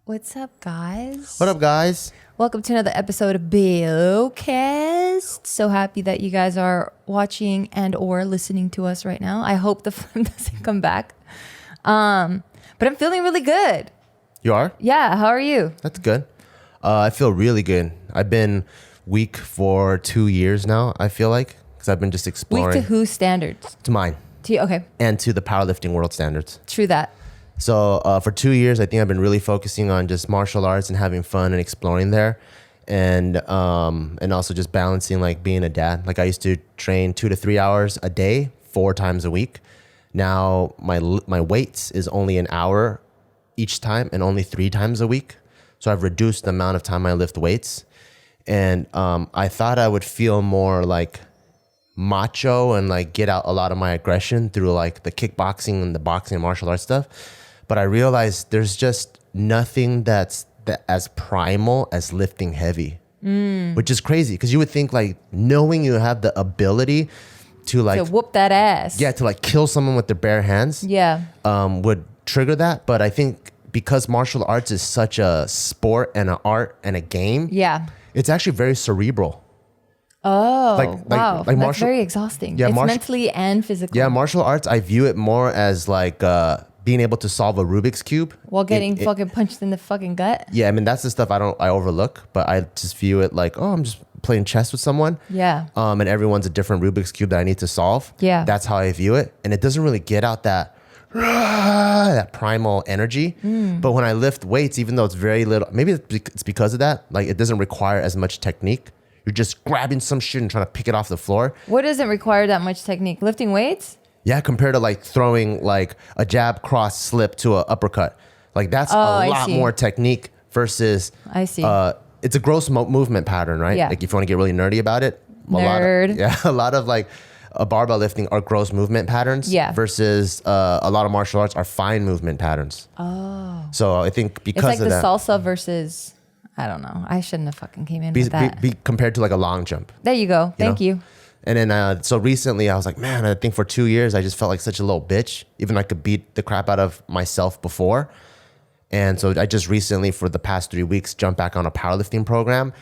What's up, guys? What up, guys? Welcome to another episode of BeawCast. So happy that you guys are watching and or listening to us right now. I hope the phone doesn't come back. But I'm feeling really good. You are? Yeah, how are you? That's good. I feel really good. I've been weak for 2 years now, I feel like, because I've been just exploring. Weak to whose standards? To mine. To you, okay. And to the powerlifting world standards. True that. So for 2 years, I think I've been really focusing on just martial arts and having fun and exploring there. And also just balancing like being a dad. Like I used to train 2 to 3 hours a day, 4 times a week. Now my weights is only an hour each time and only 3 times a week. So I've reduced the amount of time I lift weights. And I thought I would feel more like macho and like get out a lot of my aggression through like the kickboxing and the boxing and martial arts stuff. But I realized there's just nothing that's as primal as lifting heavy, which is crazy because you would think like knowing you have the ability to like to whoop that ass. Yeah, to like kill someone with their bare hands. Yeah. Would trigger that. But I think because martial arts is such a sport and an art and a game. Yeah. It's actually very cerebral. Oh, wow. That's martial, very exhausting. Yeah, it's mentally and physically. Yeah, martial arts, I view it more as like being able to solve a Rubik's Cube. While getting fucking punched in the fucking gut. Yeah, I mean, that's the stuff I overlook, but I just view it like, oh, I'm just playing chess with someone. Yeah. And everyone's a different Rubik's Cube that I need to solve. Yeah. That's how I view it. And it doesn't really get out that primal energy. But when I lift weights, even though it's very little, maybe it's because of that, like it doesn't require as much technique. You're just grabbing some shit and trying to pick it off the floor. What doesn't require that much technique? Lifting weights? Yeah, compared to like throwing like a jab, cross, slip to an uppercut. Like that's a lot more technique versus... I see. It's a gross movement pattern, right? Yeah. Like if you want to get really nerdy about it. A lot of like barbell lifting are gross movement patterns. Yeah. Versus a lot of martial arts are fine movement patterns. Oh. So I think because of that... It's like the salsa versus... I don't know. I shouldn't have fucking came in with that. Be compared to like a long jump. There you go. Thank you. And then, so recently I was like, man, I think for 2 years, I just felt like such a little bitch, even though I could beat the crap out of myself before. And so I just recently, for the past 3 weeks, jumped back on a powerlifting program.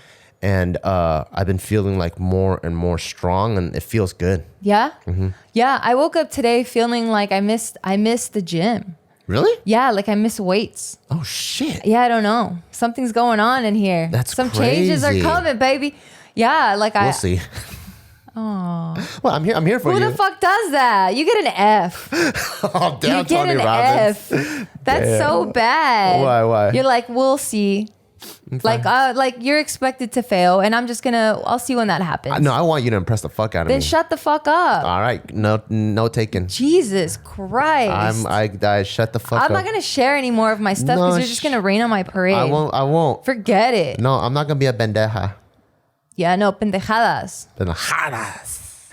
And I've been feeling like more and more strong, and it feels good. Yeah? Mm-hmm. Yeah. I woke up today feeling like I missed the gym. Really? Yeah, like I miss weights. Oh, shit. Yeah, I don't know. Something's going on in here. That's Some crazy. changes are coming, baby. Yeah, like we'll see. Oh. Well, I'm here for you. Who the fuck does that? You get an F. Oh, damn, you get Tony an Robbins. F. That's so bad. Why? You're like, we'll see. Like you're expected to fail, and I'm just I'll see when that happens. No, I want you to impress the fuck out of me. Then shut the fuck up. All right, no taking. Jesus Christ. I shut the fuck up. I'm not gonna share any more of my stuff because you're just gonna rain on my parade. I won't. Forget it. No, I'm not gonna be a pendeja. Yeah, no, pendejadas. Pendejadas.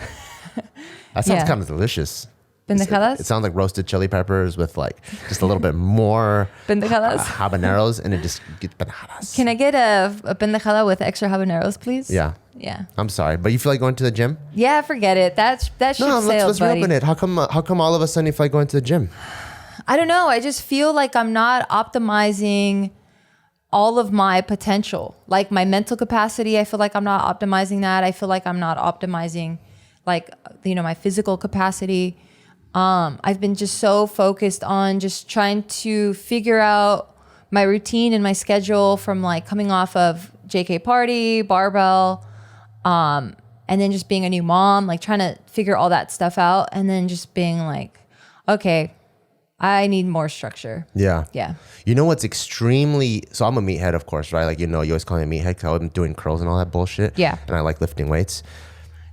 That sounds kind of delicious. Pendejadas? It sounds like roasted chili peppers with like just a little bit more pendejadas, habaneros, and it just gets pendejadas. Can I get a pendejada with extra habaneros, please? Yeah. I'm sorry, but you feel like going to the gym? Yeah, forget it. That ship sailed, let's buddy. reopen it. How come all of a sudden you feel like going to the gym? I don't know. I just feel like I'm not optimizing all of my potential. Like my mental capacity, I feel like I'm not optimizing that. I feel like I'm not optimizing like, my physical capacity. I've been just so focused on just trying to figure out my routine and my schedule from like coming off of JK Party, Barbell, and then just being a new mom, like trying to figure all that stuff out, and then just being like, okay, I need more structure. Yeah. Yeah. You know what's extremely... So I'm a meathead, of course, right? Like, you always call me a meathead because I've been doing curls and all that bullshit. Yeah. And I like lifting weights.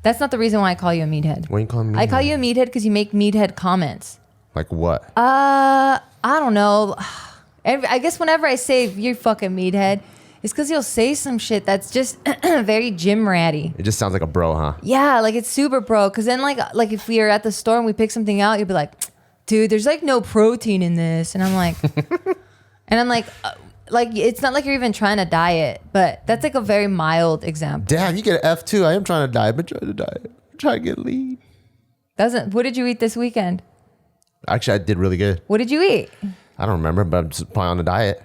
That's not the reason why I call you a meathead. What do you call me? I call you a meathead because you make meathead comments. Like what? I don't know. I guess whenever I say you're fucking meathead, it's because you'll say some shit that's just very gym ratty. It just sounds like a bro, huh? Yeah, like it's super bro. Because then like if we are at the store and we pick something out, you'll be like, dude, there's like no protein in this. And I'm like, like it's not like you're even trying to diet, but that's like a very mild example. Damn, you get an F2. I am trying to diet. I've been trying to diet. I'm trying to get lean. What did you eat this weekend? Actually, I did really good. What did you eat? I don't remember, but I'm just probably on a diet.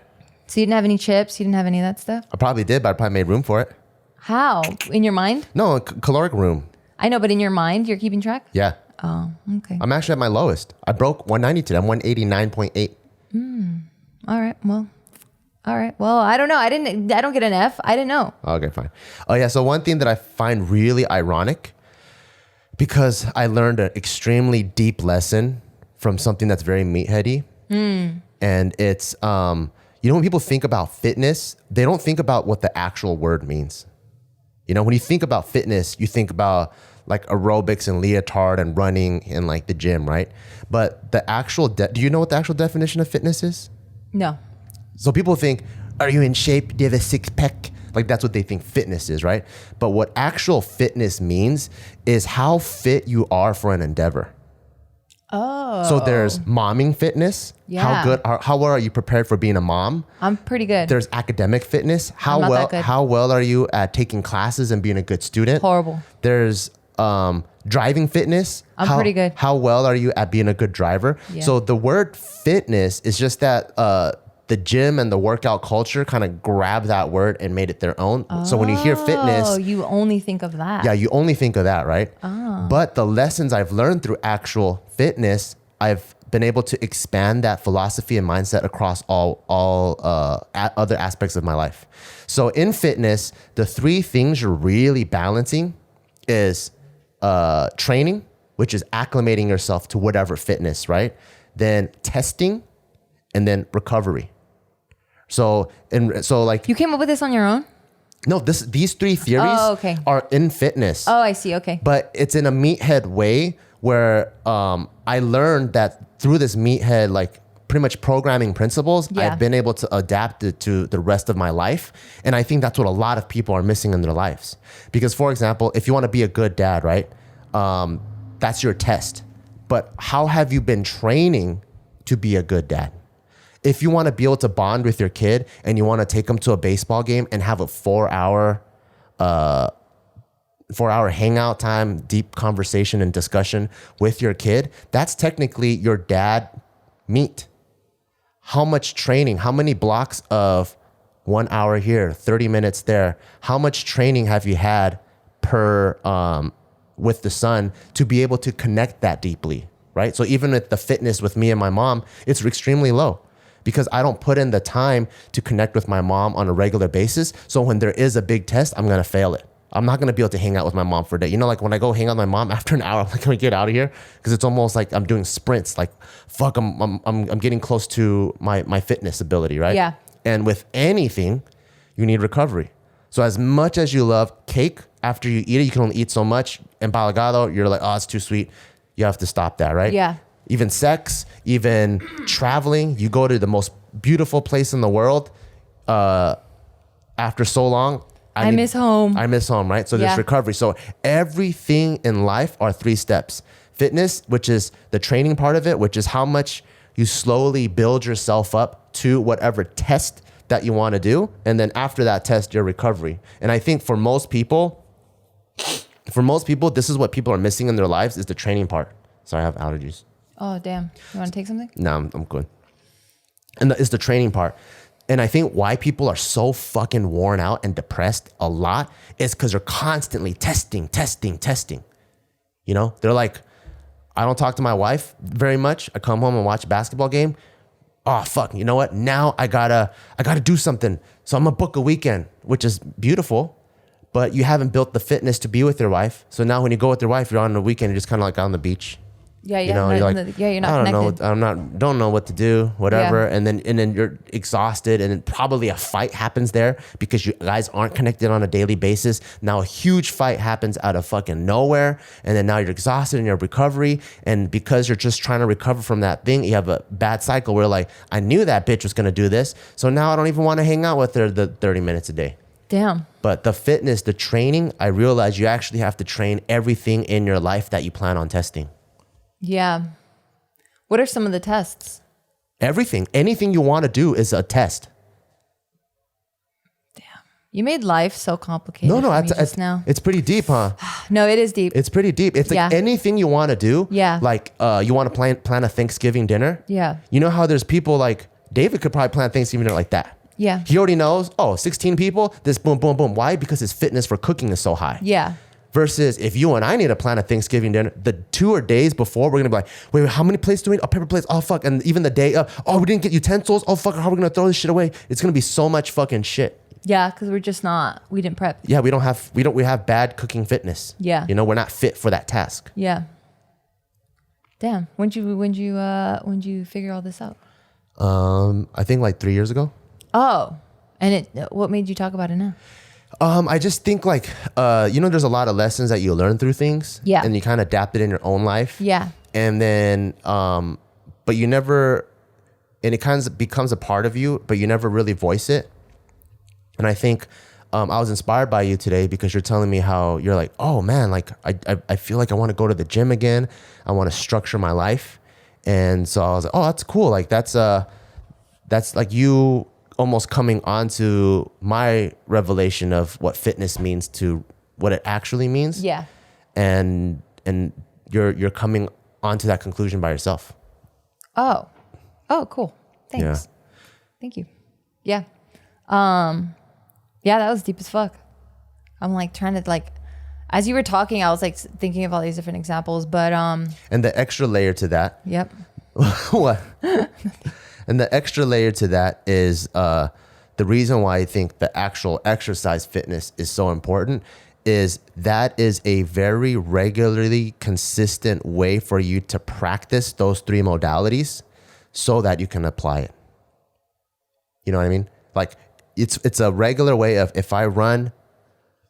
So you didn't have any chips? You didn't have any of that stuff? I probably did, but I probably made room for it. How? In your mind? No, caloric room. I know, but in your mind, you're keeping track? Yeah. Oh, okay. I'm actually at my lowest. I broke 190 today. I'm 189.8. All right. Well, I don't know. I don't get an F. I didn't know. Okay, fine. Oh yeah. So one thing that I find really ironic, because I learned an extremely deep lesson from something that's very meatheady. And it's, when people think about fitness, they don't think about what the actual word means. When you think about fitness, you think about like aerobics and leotard and running in like the gym, right? But the actual, do you know what the actual definition of fitness is? No. So people think, are you in shape? Do you have a six pack? Like that's what they think fitness is, right? But what actual fitness means is how fit you are for an endeavor. Oh. So there's momming fitness. Yeah. How well are you prepared for being a mom? I'm pretty good. There's academic fitness. I'm not that good. How well are you at taking classes and being a good student? Horrible. There's driving fitness. I'm pretty good. How well are you at being a good driver? Yeah. So the word fitness is just that the gym and the workout culture kind of grabbed that word and made it their own. So when you hear fitness, you only think of that. yeah, you only think of that, right? But the lessons I've learned through actual fitness, I've been able to expand that philosophy and mindset across all other aspects of my life. So in fitness, the three things you're really balancing is training, which is acclimating yourself to whatever fitness, right? Then testing, and then recovery. So like You came up with this on your own? no, these three theories are in fitness. Oh, I see. Okay. But it's in a meathead way where I learned that through this meathead, like pretty much programming principles, Yeah. I've been able to adapt it to the rest of my life. And I think that's what a lot of people are missing in their lives. Because for example, if you want to be a good dad, right? That's your test. But how have you been training to be a good dad? If you want to be able to bond with your kid and you want to take them to a baseball game and have a 4-hour hangout time, deep conversation and discussion with your kid, that's technically your dad meet. How much training, how many blocks of 1 hour here, 30 minutes there, how much training have you had per with the son to be able to connect that deeply, right? So even with the fitness with me and my mom, it's extremely low because I don't put in the time to connect with my mom on a regular basis. So when there is a big test, I'm going to fail it. I'm not going to be able to hang out with my mom for a day. Like when I go hang out with my mom after an hour, I'm like, can we get out of here? Because it's almost like I'm doing sprints. Like, fuck, I'm getting close to my fitness ability, right? Yeah. And with anything, you need recovery. So as much as you love cake, after you eat it, you can only eat so much. Empalagado, you're like, oh, it's too sweet. You have to stop that, right? Yeah. Even sex, even traveling, you go to the most beautiful place in the world. After so long, I miss home. I miss home, right? So there's Yeah. recovery. So everything in life are 3 steps. Fitness, which is the training part of it, which is how much you slowly build yourself up to whatever test that you want to do. And then after that test, your recovery. And I think for most people, this is what people are missing in their lives is the training part. Sorry, I have allergies. Oh, damn. You want to take something? No, I'm good. And it's the training part. And I think why people are so fucking worn out and depressed a lot is because they're constantly testing. They're like, I don't talk to my wife very much. I come home and watch a basketball game. Oh, fuck. You know what? Now I gotta do something. So I'm gonna book a weekend, which is beautiful, but you haven't built the fitness to be with your wife. So now when you go with your wife, you're on the weekend, you're just kind of like on the beach. Yeah, yeah. You're like, you're not I connected. don't know what to do, whatever. Yeah. And then you're exhausted and then probably a fight happens there because you guys aren't connected on a daily basis. Now a huge fight happens out of fucking nowhere. And then now you're exhausted in your recovery. And because you're just trying to recover from that thing, you have a bad cycle where like, I knew that bitch was going to do this. So now I don't even want to hang out with her the 30 minutes a day. Damn. But the fitness, the training, I realized you actually have to train everything in your life that you plan on testing. Yeah. What are some of the tests? Everything. Anything you want to do is a test. Damn. You made life so complicated. No, for me just now. it's pretty deep, huh? No, it is deep. It's pretty deep. It's like anything you want to do. Yeah. Like you want to plan a Thanksgiving dinner. Yeah. You know how there's people like David could probably plan Thanksgiving dinner like that. Yeah. He already knows, 16 people, this boom, boom, boom. Why? Because his fitness for cooking is so high. Yeah. Versus if you and I need to plan a Thanksgiving dinner, the 2 or days before, we're going to be like, wait, how many plates do we need? Oh, paper plates. Oh, fuck. And even the day of, we didn't get utensils. Oh, fuck. How are we going to throw this shit away? It's going to be so much fucking shit. Yeah. Cause we didn't prep. Yeah. We have bad cooking fitness. Yeah. You know, we're not fit for that task. Yeah. Damn. When'd you figure all this out? I think like 3 years ago. Oh, and what made you talk about it now? I just think like, there's a lot of lessons that you learn through things. Yeah. And you kind of adapt it in your own life. Yeah. And then, but you never, and it kind of becomes a part of you, but you never really voice it. And I think, I was inspired by you today because you're telling me how you're like, oh man, like I feel like I want to go to the gym again. I want to structure my life. And so I was like, oh, that's cool. Like that's like you almost coming onto my revelation of what fitness means to what it actually means. Yeah. And you're coming onto that conclusion by yourself. Oh, cool. Thanks. Yeah. Thank you. Yeah. Yeah, that was deep as fuck. I'm like trying to like, as you were talking, I was like thinking of all these different examples, but and the extra layer to that. Yep. What? And the extra layer to that is the reason why I think the actual exercise fitness is so important is that is a very regularly consistent way for you to practice those 3 modalities so that you can apply it. You know what I mean? Like it's a regular way of if I run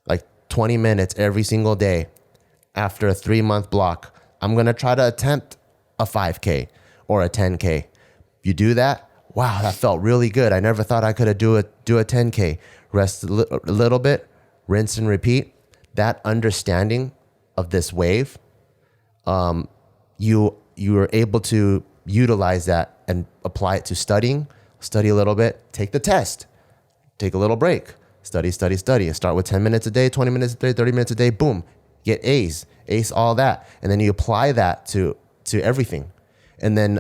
like 20 minutes every single day after a 3-month block, I'm going to try to attempt a 5K or a 10K. You do that, wow, that felt really good. I never thought I could do a 10K. Rest a little bit, rinse and repeat. That understanding of this wave, you are able to utilize that and apply it to studying. Study a little bit, take the test, take a little break, study. And start with 10 minutes a day, 20 minutes a day, 30 minutes a day, boom, get ace all that. And then you apply that to everything. And then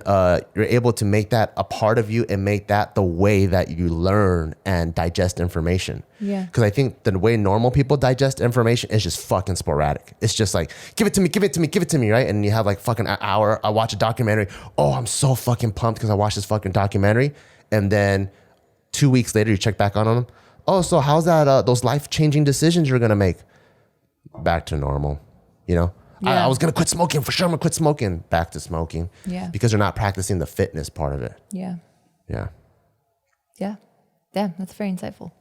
you're able to make that a part of you and make that the way that you learn and digest information. Yeah. Because I think the way normal people digest information is just fucking sporadic. It's just like, give it to me, right? And you have like fucking an hour. I watch a documentary. Oh, I'm so fucking pumped because I watched this fucking documentary. And then 2 weeks later, you check back on them. Oh, so how's that? Those life-changing decisions you're gonna make? Back to normal, you know? Yeah. I was gonna quit smoking for sure. I'm gonna quit smoking. Back to smoking. Yeah. Because you're not practicing the fitness part of it. Yeah. Yeah. Yeah. Damn, that's very insightful.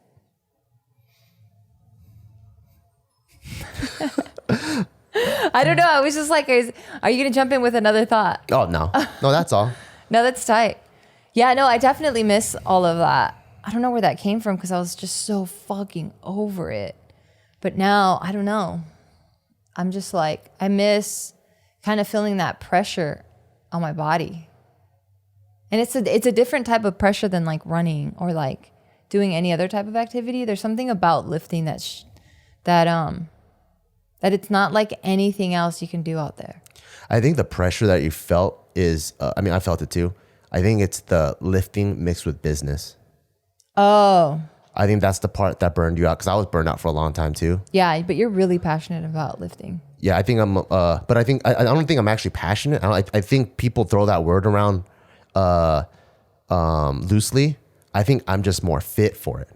I don't know. I was just like, are you gonna jump in with another thought? Oh no, that's all. No, that's tight. Yeah, no, I definitely miss all of that. I don't know where that came from because I was just so fucking over it. But now, I don't know. I'm just like, I miss kind of feeling that pressure on my body. And it's a different type of pressure than like running or like doing any other type of activity. There's something about lifting that it's not like anything else you can do out there. I think the pressure that you felt is, I felt it too. I think it's the lifting mixed with business. Oh. I think that's the part that burned you out because I was burned out for a long time too. Yeah, but you're really passionate about lifting. Yeah, I think I'm, but I don't think I'm actually passionate. I think people throw that word around loosely. I think I'm just more fit for it.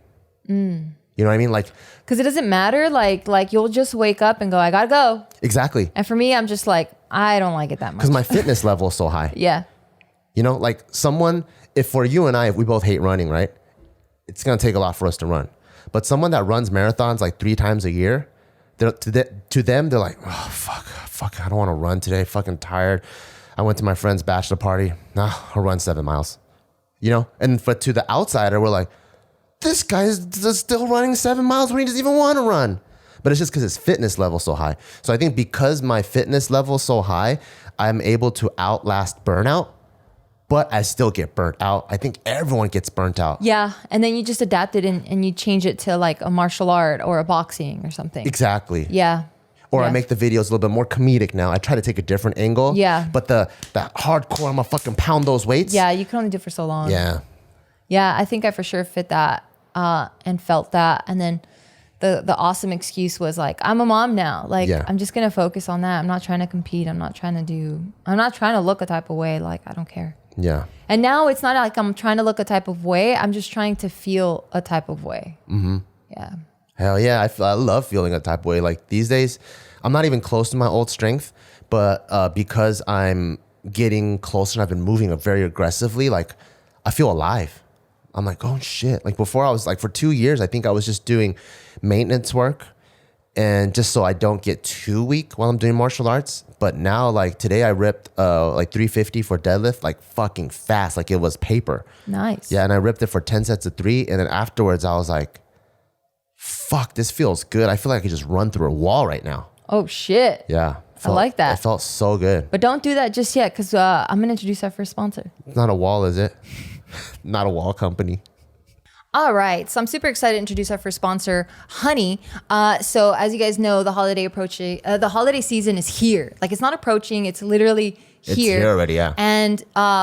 You know what I mean? Like, because it doesn't matter. Like you'll just wake up and go, I gotta go. Exactly. And for me, I'm just like, I don't like it that much. Because my fitness level is so high. Yeah. You know, like if for you and I, if we both hate running, right? It's going to take a lot for us to run. But someone that runs marathons like 3 times a year, to them, they're like, oh, fuck, I don't want to run today. Fucking tired. I went to my friend's bachelor party. Nah, I'll run 7 miles. You know? But to the outsider, we're like, this guy is still running 7 miles when he doesn't even want to run. But it's just because his fitness level is so high. So I think because my fitness level is so high, I'm able to outlast burnout. But I still get burnt out. I think everyone gets burnt out. Yeah. And then you just adapt it and you change it to like a martial art or a boxing or something. Exactly. Yeah. Or I make the videos a little bit more comedic now. I try to take a different angle. Yeah. But the hardcore, I'm going to fucking pound those weights. Yeah. You can only do it for so long. Yeah. Yeah, I think I for sure fit that and felt that. And then the awesome excuse was like, I'm a mom now. Like, I'm just going to focus on that. I'm not trying to compete. I'm not trying to look a type of way. Like, I don't care. Yeah. And now it's not like I'm trying to look a type of way. I'm just trying to feel a type of way. Mm-hmm. Yeah. Hell yeah. I love feeling a type of way. Like these days, I'm not even close to my old strength, but because I'm getting closer and I've been moving very aggressively, like I feel alive. I'm like, oh shit. Like before I was like, for 2 years, I think I was just doing maintenance work and just so I don't get too weak while I'm doing martial arts. But now like today I ripped like 350 for deadlift, like fucking fast. Like it was paper. Nice. Yeah. And I ripped it for 10 sets of 3. And then afterwards I was like, fuck, this feels good. I feel like I could just run through a wall right now. Oh shit. Yeah. I like that. It felt so good. But don't do that just yet because I'm going to introduce our first sponsor. It's not a wall, is it? Not a wall company. All right. So I'm super excited to introduce our first sponsor, Honey. So as you guys know, the holiday season is here. Like it's not approaching. It's literally here. It's here already, yeah. And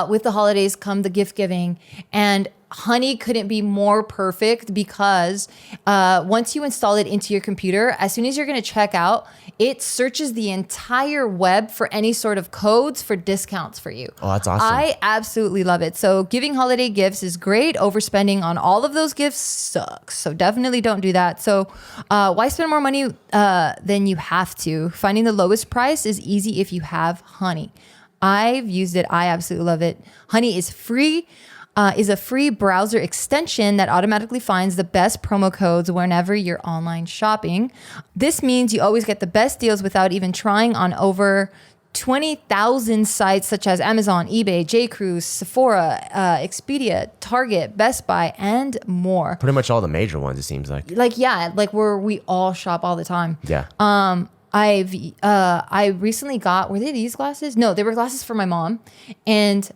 with the holidays come the gift giving. And Honey couldn't be more perfect because once you install it into your computer, as soon as you're going to check out, it searches the entire web for any sort of codes for discounts for you. Oh, that's awesome. I absolutely love it. So giving holiday gifts is great. Overspending on all of those gifts sucks. So definitely don't do that. So why spend more money than you have to? Finding the lowest price is easy if you have Honey. I've used it. I absolutely love it. Honey is free. Is a free browser extension that automatically finds the best promo codes whenever you're online shopping. This means you always get the best deals without even trying on over 20,000 sites such as Amazon, eBay, J.Crew, Sephora, Expedia, Target, Best Buy, and more. Pretty much all the major ones, it seems like. Like, yeah, like where we all shop all the time. Yeah. I recently got, were they these glasses? No, they were glasses for my mom. And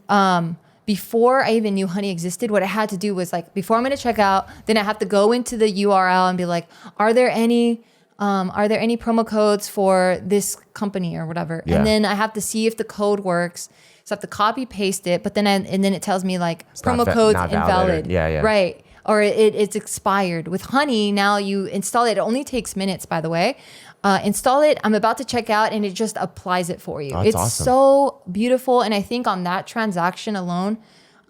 before I even knew Honey existed, what I had to do was like, before I'm going to check out, then I have to go into the URL and be like, are there any promo codes for this company or whatever? Yeah. And then I have to see if the code works. So I have to copy paste it, but then it tells me like It's promo not codes not invalid. Yeah. Right. Or it's expired. With Honey, now you install it. It only takes minutes, by the way. Install it. I'm about to check out and it just applies it for you. Oh, that's it's awesome. So beautiful. And I think on that transaction alone,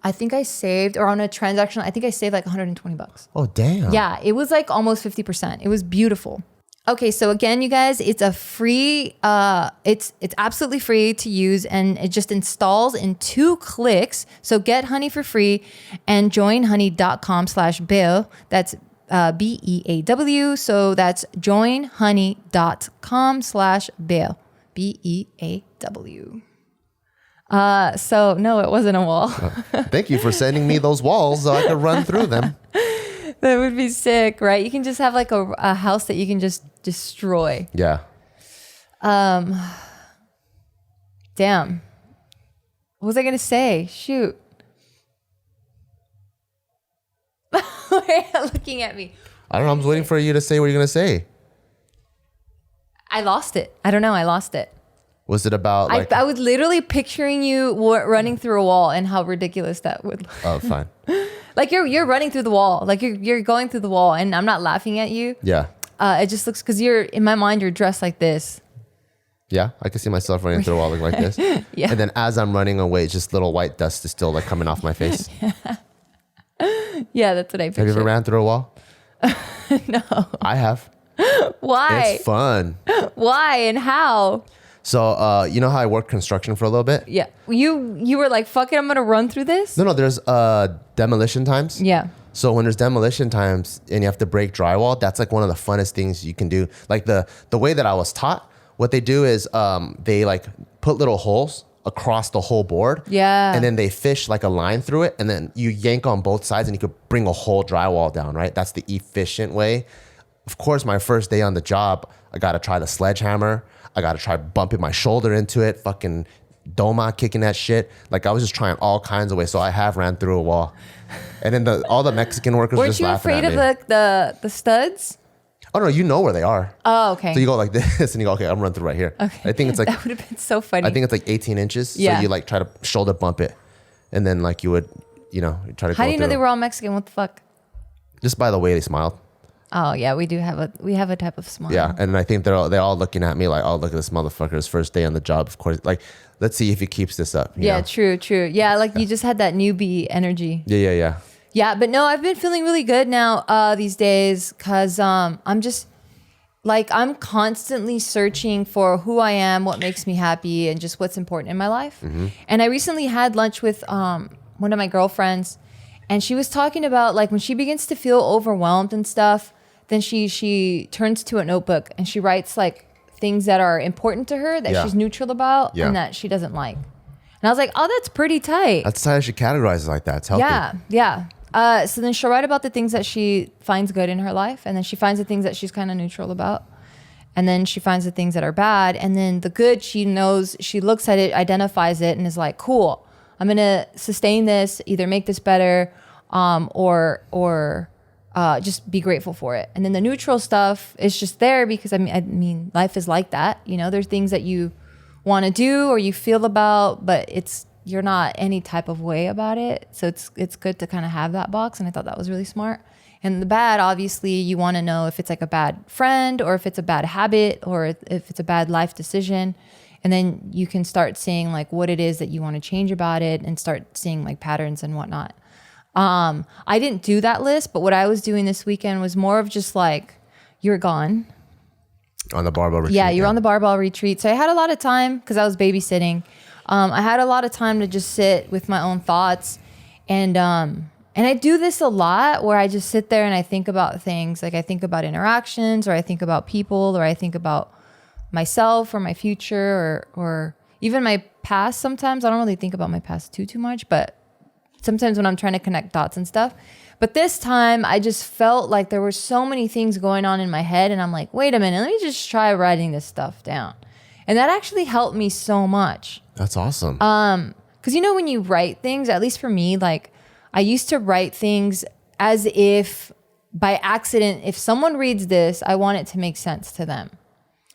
I think I saved like $120. Oh, damn. Yeah, it was like almost 50%. It was beautiful. Okay, so again, you guys, it's a free, it's absolutely free to use and it just installs in 2 clicks. So get Honey for free and join honey.com/Bill. That's BEAW. So that's joinhoney.com/Bill. BEAW. So no, it wasn't a wall. Thank you for sending me those walls so I could run through them. That would be sick, right? You can just have like a house that you can just destroy. Yeah. Damn. What was I going to say? Shoot. Why are you looking at me? I don't know. I'm just waiting for you to say what you're going to say. I lost it. I don't know. I lost it. Was it about like... I was literally picturing you running through a wall and how ridiculous that would look. Oh, fine. Like you're running through the wall. Like you're going through the wall and I'm not laughing at you. Yeah. It just looks, because in my mind, you're dressed like this. Yeah, I can see myself running through a wall like this. Yeah. And then as I'm running away, just little white dust is still like coming off my face. Yeah, that's what I pictured. Have you ever ran through a wall? No. I have. Why? It's fun. Why and how? So, you know how I worked construction for a little bit? Yeah. You were like, fuck it, I'm going to run through this? No, there's demolition times. Yeah. So when there's demolition times and you have to break drywall, that's like one of the funnest things you can do. Like the way that I was taught, what they do is they like put little holes across the whole board. Yeah. And then they fish like a line through it. And then you yank on both sides and you could bring a whole drywall down, right? That's the efficient way. Of course, my first day on the job, I got to try the sledgehammer. I got to try bumping my shoulder into it, fucking Doma kicking that shit. Like I was just trying all kinds of ways. So I have ran through a wall. And then all the Mexican workers Weren't just you laughing afraid at of me. the studs? Oh, no, you know where they are. Oh, okay. So you go like this and you go, okay, I'm running through right here. Okay. I think it's like, that would have been so funny. I think it's like 18 inches. Yeah. So you like try to shoulder bump it. And then like you would try to. How go do you know through. they were all Mexican? What the fuck? Just by the way they smiled. Oh yeah, we have a type of smile. Yeah, and I think they're all looking at me like, oh, look at this motherfucker's first day on the job. Of course, like, let's see if he keeps this up. you know? True. Yeah, like you just had that newbie energy. Yeah. Yeah, but no, I've been feeling really good now these days because I'm just like I'm constantly searching for who I am, what makes me happy, and just what's important in my life. And I recently had lunch with one of my girlfriends, and she was talking about like when she begins to feel overwhelmed and stuff, then she turns to a notebook and she writes like things that are important to her that she's neutral about and that she doesn't like. And I was like, oh, that's pretty tight. That's how she categorizes it like that. It's healthy. Yeah. So then she'll write about the things that she finds good in her life. And then she finds the things that she's kind of neutral about. And then she finds the things that are bad. And then the good, she knows, she looks at it, identifies it, and is like, cool, I'm going to sustain this, either make this better or just be grateful for it. And then the neutral stuff is just there because, I mean, life is like that. There's things that you want to do or you feel about, but you're not any type of way about it. So it's good to kind of have that box. And I thought that was really smart. And the bad, obviously, you want to know if it's like a bad friend or if it's a bad habit or if it's a bad life decision. And then you can start seeing like what it is that you want to change about it and start seeing like patterns and whatnot. I didn't do that list, but what I was doing this weekend was more of just like, you're gone. On the barbell retreat. Yeah, you're on the barbell retreat. So I had a lot of time because I was babysitting. I had a lot of time to just sit with my own thoughts. And I do this a lot where I just sit there and I think about things. Like I think about interactions or I think about people or I think about myself or my future or even my past sometimes. I don't really think about my past too much, but sometimes when I'm trying to connect dots and stuff. But this time I just felt like there were so many things going on in my head and I'm like, wait a minute, let me just try writing this stuff down. And that actually helped me so much. That's awesome. Because when you write things, at least for me, like I used to write things as if by accident, if someone reads this, I want it to make sense to them.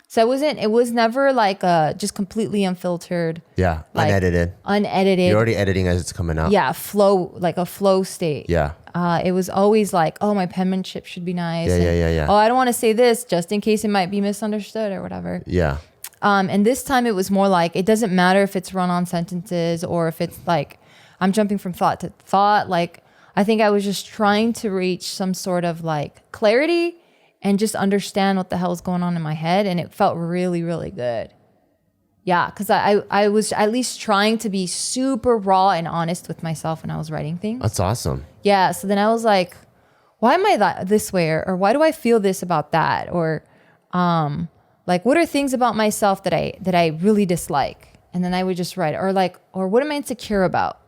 So it was never like just completely unfiltered. Yeah, like unedited. You're already editing as it's coming out. Yeah, like a flow state. Yeah. It was always like, oh, my penmanship should be nice. Yeah. Oh, I don't want to say this just in case it might be misunderstood or whatever. Yeah. And this time it was more like, it doesn't matter if it's run-on sentences or if it's like, I'm jumping from thought to thought. Like, I think I was just trying to reach some sort of like clarity and just understand what the hell is going on in my head. And it felt really, really good. Yeah, because I was at least trying to be super raw and honest with myself when I was writing things. That's awesome. Yeah, so then I was like, why am I this way? Or why do I feel this about that? Or like, what are things about myself that I really dislike? And then I would just write, or what am I insecure about?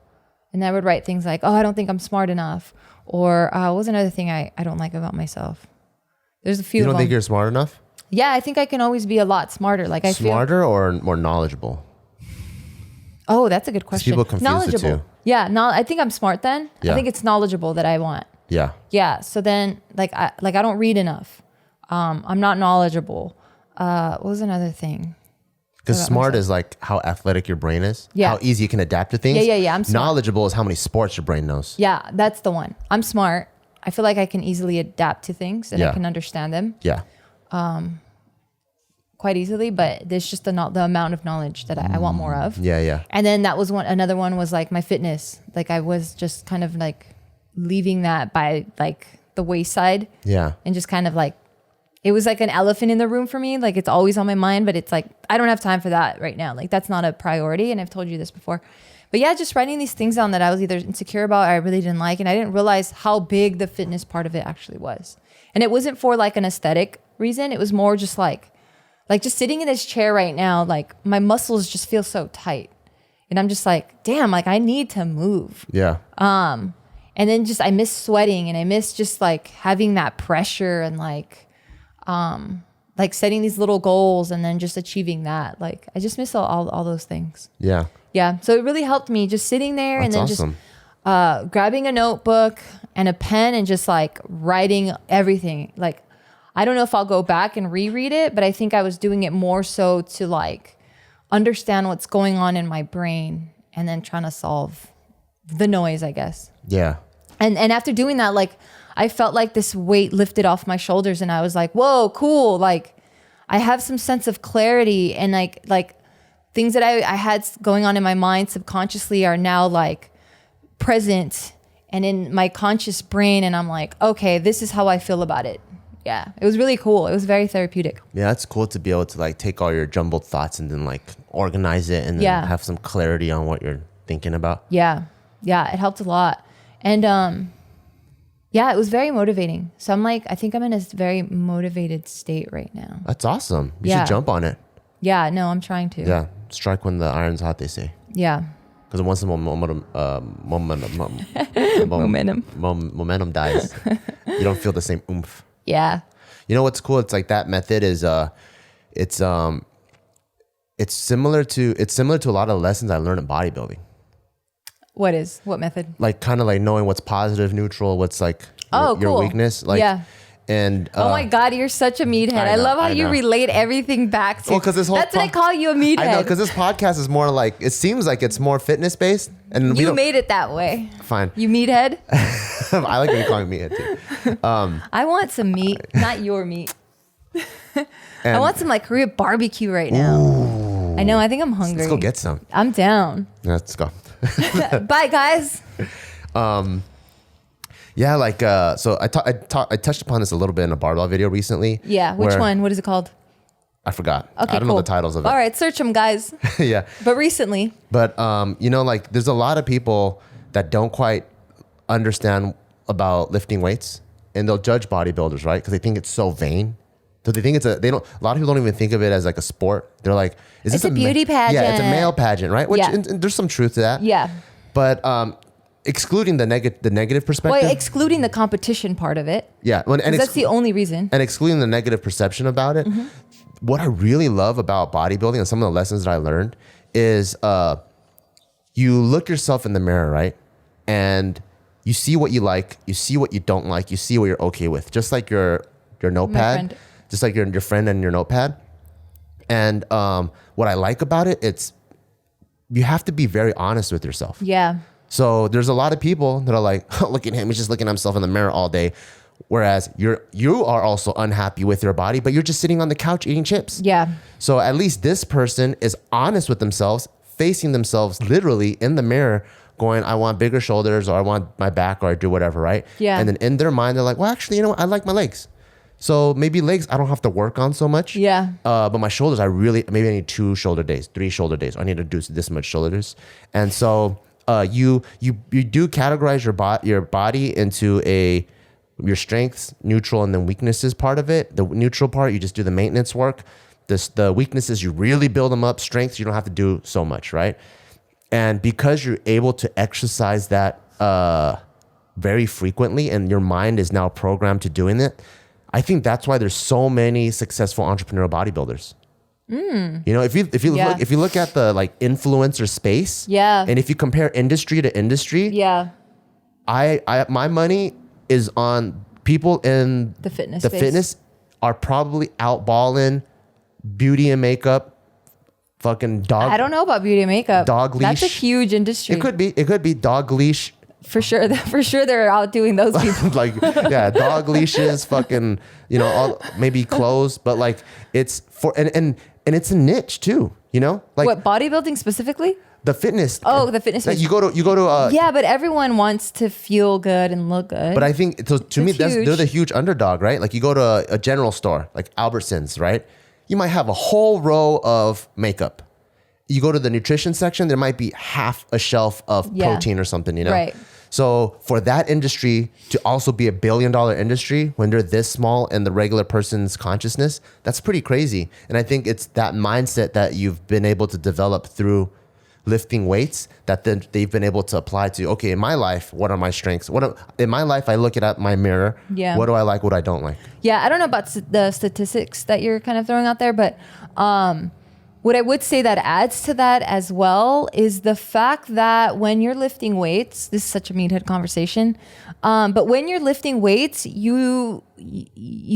And I would write things like, oh, I don't think I'm smart enough. Or what was another thing I don't like about myself? There's a few You don't of them. think you're smart enough? Yeah, I think I can always be a lot smarter. Like Smarter or more knowledgeable? Oh, that's a good question. People confuse the two. Yeah, I think I'm smart then. Yeah. I think it's knowledgeable that I want. Yeah. Yeah, so then I don't read enough. I'm not knowledgeable. What was another thing? Because smart is like how athletic your brain is. Yeah. How easy you can adapt to things. Yeah. I'm smart. Knowledgeable is how many sports your brain knows. Yeah, that's the one. I'm smart. I feel like I can easily adapt to things and I can understand them. Yeah. Quite easily, but there's just the amount of knowledge that I want more of. Yeah. And then that was another one was like my fitness. Like I was just kind of like leaving that by like the wayside. Yeah. And just kind of like, it was like an elephant in the room for me. Like it's always on my mind, but it's like, I don't have time for that right now. Like that's not a priority. And I've told you this before. But yeah, just writing these things down that I was either insecure about or I really didn't like. And I didn't realize how big the fitness part of it actually was. And it wasn't for like an aesthetic reason. It was more just like just sitting in this chair right now, like my muscles just feel so tight. And I'm just like, damn, like I need to move. Yeah. And then just I miss sweating and I miss just like having that pressure and like setting these little goals and then just achieving that. Like I just miss all those things. Yeah. Yeah. So it really helped me just sitting there That's and then awesome. Just grabbing a notebook and a pen and just like writing everything. Like, I don't know if I'll go back and reread it, but I think I was doing it more so to like understand what's going on in my brain and then trying to solve the noise, I guess. Yeah. And after doing that, like I felt like this weight lifted off my shoulders and I was like, whoa, cool. Like I have some sense of clarity and like things that I had going on in my mind subconsciously are now like present and in my conscious brain. And I'm like, okay, this is how I feel about it. Yeah. It was really cool. It was very therapeutic. Yeah. It's cool to be able to like take all your jumbled thoughts and then like organize it and then have some clarity on what you're thinking about. Yeah. Yeah. It helped a lot. And, yeah, it was very motivating. So I'm like, I think I'm in a very motivated state right now. That's awesome. You should jump on it. Yeah, no, I'm trying to. Yeah. Strike when the iron's hot, they say. Yeah. Because once the momentum dies, you don't feel the same oomph. Yeah. You know what's cool? It's like that method is it's similar to a lot of lessons I learned in bodybuilding. What method? Like kind of like knowing what's positive, neutral, what's like your weakness. Like, and oh my God, you're such a meathead. I love how you relate everything back to. Well, because this whole that's what I call you, a meathead. I know, because this podcast is more like, it seems like it's more fitness based, and you made it that way. Fine. You meathead. I like when you call me meathead too. I want some meat, not your meat. I want some like Korean barbecue right now. Ooh. I know. I think I'm hungry. Let's go get some. I'm down. Yeah, let's go. Bye, guys. Yeah, like so I touched upon this a little bit in a barbell video recently. Yeah, which one? What is it called? I forgot. Okay, I don't know the titles of it. All right, search them, guys. Yeah. But recently. But you know, like there's a lot of people that don't quite understand about lifting weights, and they'll judge bodybuilders, right? Because they think it's so vain. So they think a lot of people don't even think of it as like a sport. They're like, is this a beauty pageant? Yeah, it's a male pageant, right? Which and there's some truth to that. Yeah. But excluding the negative perspective. Well, excluding the competition part of it. Yeah. And that's the only reason. And excluding the negative perception about it. Mm-hmm. What I really love about bodybuilding and some of the lessons that I learned is you look yourself in the mirror, right? And you see what you like, you see what you don't like, you see what you're okay with. Just like your notepad. Just like your friend and your notepad. And what I like about it, it's you have to be very honest with yourself. Yeah. So there's a lot of people that are like, oh, look at him, he's just looking at himself in the mirror all day. Whereas you are also unhappy with your body, but you're just sitting on the couch eating chips. Yeah. So at least this person is honest with themselves, facing themselves literally in the mirror, going, I want bigger shoulders, or I want my back, or I do whatever, right? Yeah. And then in their mind, they're like, well, actually, you know what? I like my legs. So maybe legs, I don't have to work on so much. Yeah. But my shoulders, maybe I need 2 shoulder days, 3 shoulder days. I need to do this much shoulders. And so you do categorize your body into your strengths, neutral, and then weaknesses part of it. The neutral part, you just do the maintenance work. The weaknesses, you really build them up. Strengths, you don't have to do so much, right? And because you're able to exercise that very frequently, and your mind is now programmed to doing it, I think that's why there's so many successful entrepreneurial bodybuilders. You know, if you look at the like influencer space, and if you compare industry to industry, my money is on people in the fitness. The fitness are probably outballing beauty and makeup. Fucking dog. I don't know about beauty and makeup. Dog leash. That's a huge industry. It could be dog leash. For sure, they're outdoing those people. Like, yeah, dog leashes, fucking, you know, maybe clothes, but like it's for and it's a niche too, you know, like what, bodybuilding specifically? The fitness. Oh, the fitness. Like you go to. Yeah, but everyone wants to feel good and look good. But I think to me, they're the huge underdog, right? Like you go to a general store, like Albertsons, right? You might have a whole row of makeup. You go to the nutrition section, there might be half a shelf of protein or something, you know? Right. So for that industry to also be $1 billion industry when they're this small in the regular person's consciousness, that's pretty crazy. And I think it's that mindset that you've been able to develop through lifting weights that then they've been able to apply to, okay, in my life, what are my strengths? In my life, I look at my mirror. Yeah. What do I like? What I don't like? Yeah. I don't know about the statistics that you're kind of throwing out there, but what I would say that adds to that as well is the fact that when you're lifting weights, this is such a meathead conversation, but when you're lifting weights, you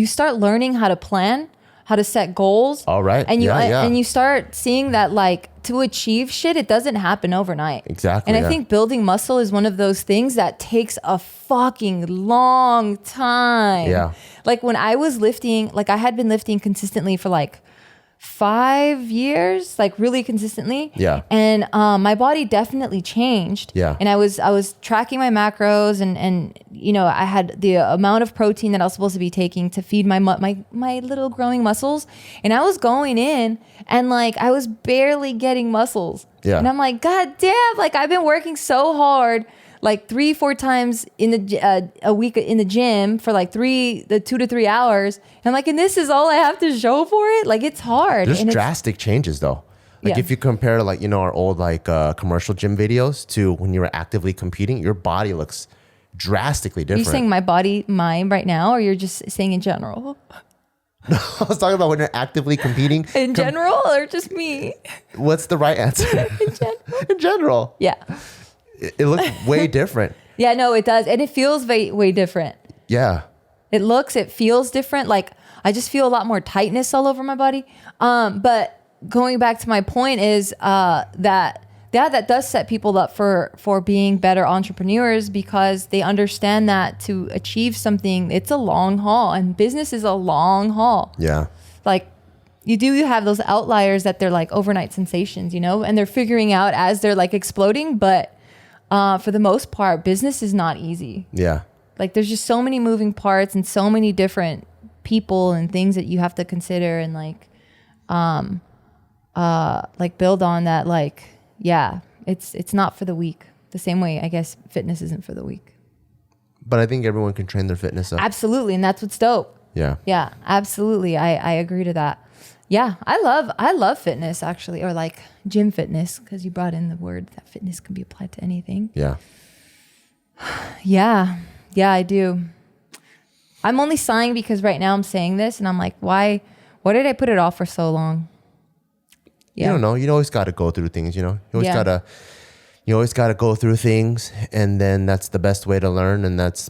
start learning how to plan, how to set goals. All right. And you Yeah. and you start seeing that like to achieve shit, it doesn't happen overnight. Exactly. And I think building muscle is one of those things that takes a fucking long time. Yeah. Like when I was lifting, like I had been lifting consistently for like 5 years, like really consistently. Yeah. And my body definitely changed. Yeah. And I was tracking my macros and you know, I had the amount of protein that I was supposed to be taking to feed my little growing muscles. And I was going in and like I was barely getting muscles. Yeah. And I'm like, God damn, like I've been working so hard, like 3-4 times in the a week in the gym for like 2 to 3 hours. And like, and this is all I have to show for it. Like it's hard. There's and drastic changes though. Like Yeah. if you compare like, you know, our old like commercial gym videos to when you were actively competing, your body looks drastically Are you different. saying my body, mind right now, or you're just saying in general? I was talking about when you're actively competing. In general, or just me? What's the right answer? In general. In general. Yeah. It looks way different. Yeah, no, it does. And it feels way different. Yeah. It feels different. Like I just feel a lot more tightness all over my body. But going back to my point is that does set people up for being better entrepreneurs because they understand that to achieve something, it's a long haul and business is a long haul. Yeah. Like you have those outliers that they're like overnight sensations, you know, and they're figuring out as they're like exploding. But for the most part, business is not easy. Yeah. Like there's just so many moving parts and so many different people and things that you have to consider and like build on that. Like, yeah, it's not for the weak. The same way, I guess, fitness isn't for the weak. But I think everyone can train their fitness up. Absolutely. And that's what's dope. Yeah. Yeah, absolutely. I agree to that. Yeah, I love fitness actually, or like gym fitness, because you brought in the word that fitness can be applied to anything. Yeah. Yeah, I do. I'm only sighing because right now I'm saying this and I'm like, why did I put it off for so long? Yeah. You don't know. You always got to go through things, you know. Yeah. You always got to go through things, and then that's the best way to learn. And that's,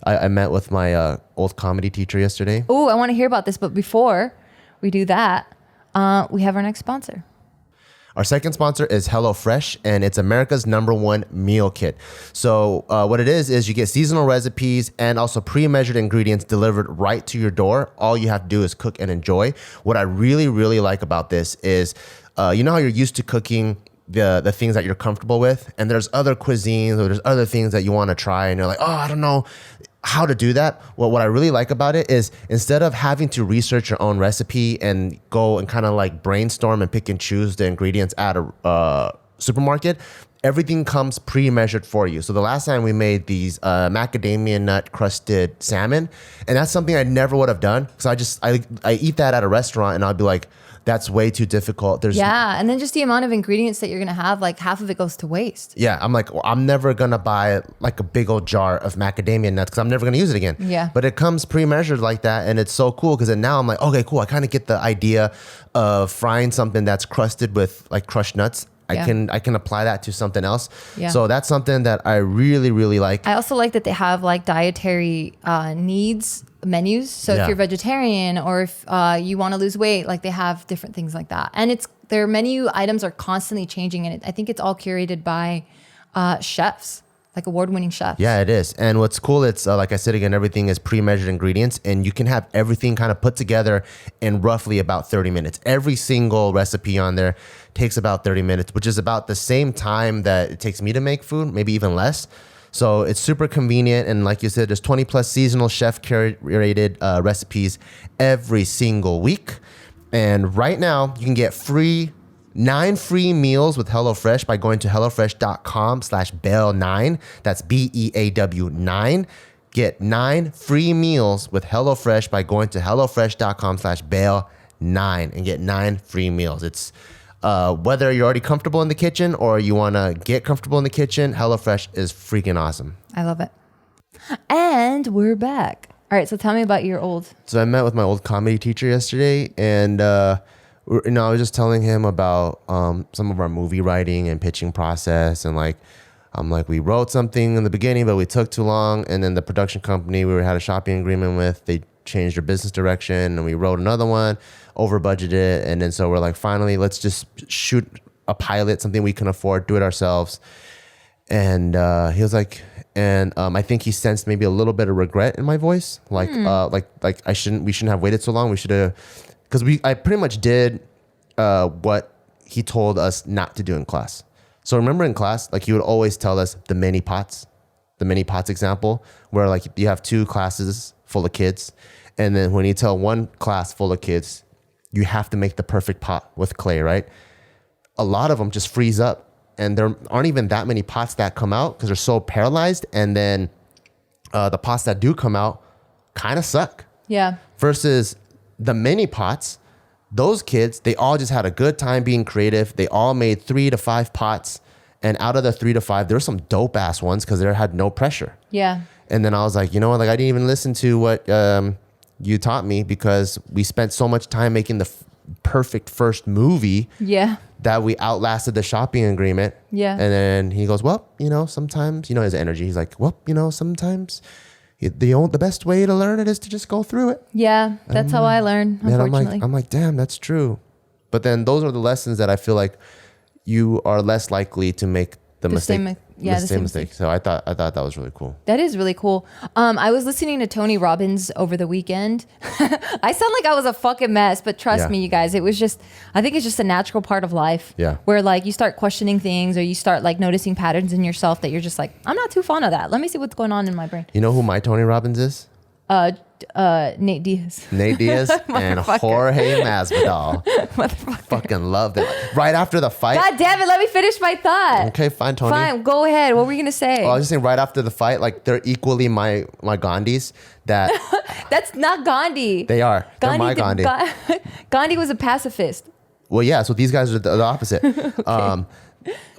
I met with my old comedy teacher yesterday. Oh, I want to hear about this, but before we do that, we have our next sponsor. Our second sponsor is HelloFresh, and it's America's #1 meal kit. So what it is you get seasonal recipes and also pre-measured ingredients delivered right to your door. All you have to do is cook and enjoy. What I really, really like about this is, you know how you're used to cooking the things that you're comfortable with, and there's other cuisines or there's other things that you want to try, and you're like, oh, I don't know how to do that. Well, what I really like about it is instead of having to research your own recipe and go and kind of like brainstorm and pick and choose the ingredients at a supermarket, everything comes pre-measured for you. So the last time we made these macadamia nut crusted salmon, and that's something I never would have done because I eat that at a restaurant and I'll be like, that's way too difficult. Yeah, and then just the amount of ingredients that you're gonna have, like half of it goes to waste. Yeah, I'm like, well, I'm never gonna buy like a big old jar of macadamia nuts because I'm never gonna use it again. Yeah. But it comes pre-measured like that, and it's so cool because then now I'm like, okay, cool. I kind of get the idea of frying something that's crusted with like crushed nuts. Yeah. I can apply that to something else. Yeah. So that's something that I really, really like. I also like that they have like dietary needs menus. So Yeah. if you're vegetarian or if you want to lose weight, like they have different things like that. And their menu items are constantly changing, and I think it's all curated by chefs, like award-winning chefs. Yeah, it is. And what's cool, it's like I said again, everything is pre-measured ingredients, and you can have everything kind of put together in roughly about 30 minutes. Every single recipe on there takes about 30 minutes, which is about the same time that it takes me to make food, maybe even less. So it's super convenient. And like you said, there's 20 plus seasonal chef curated recipes every single week. And right now you can get 9 free meals with HelloFresh by going to HelloFresh.com/Bell9. That's BEAW 9. Get 9 free meals with HelloFresh by going to HelloFresh.com/Bell9 and get 9 free meals. It's whether you're already comfortable in the kitchen or you want to get comfortable in the kitchen, HelloFresh is freaking awesome. I love it. And we're back. All right, so tell me about your old. So I met with my old comedy teacher yesterday, and I was just telling him about some of our movie writing and pitching process, and we wrote something in the beginning, but we took too long, and then the production company we had a shopping agreement with, they changed our business direction, and we wrote another one, over budgeted, and then so we're like, finally, let's just shoot a pilot, something we can afford, do it ourselves. And he was like, and I think he sensed maybe a little bit of regret in my voice, like we shouldn't have waited so long. We should have, because I pretty much did what he told us not to do in class. So remember in class, like he would always tell us the mini pots example, where like you have 2 classes full of kids, and then when you tell one class full of kids, you have to make the perfect pot with clay, right? A lot of them just freeze up, and there aren't even that many pots that come out because they're so paralyzed. And then the pots that do come out kind of suck. Yeah. Versus the mini pots, those kids, they all just had a good time being creative. They all made 3 to 5 pots. And out of the 3 to 5, there were some dope ass ones because they had no pressure. Yeah. And then I was like, you know what? Like I didn't even listen to what you taught me because we spent so much time making the perfect first movie. Yeah. That we outlasted the shopping agreement. Yeah. And then he goes, well, sometimes, his energy. He's like, well, sometimes the best way to learn it is to just go through it. Yeah. That's how I learn, unfortunately. I'm like, damn, that's true. But then those are the lessons that I feel like you are less likely to make the mistake. The same mistake. So I thought that was really cool. That is really cool. I was listening to Tony Robbins over the weekend. I sound like I was a fucking mess, but trust me, you guys, I think it's just a natural part of life. Yeah. Where like you start questioning things, or you start like noticing patterns in yourself that you're just like, I'm not too fond of that. Let me see what's going on in my brain. You know who my Tony Robbins is? Nate Diaz. Nate Diaz and Jorge Masvidal. Fucking loved it. Right after the fight. God damn it, let me finish my thought. Okay, fine, Tony. Fine, go ahead. What were you going to say? Well, I was just saying right after the fight, like they're equally my Gandhis that... That's not Gandhi. They are. They're my Gandhi. Gandhi was a pacifist. Well, yeah, so these guys are the opposite. Okay.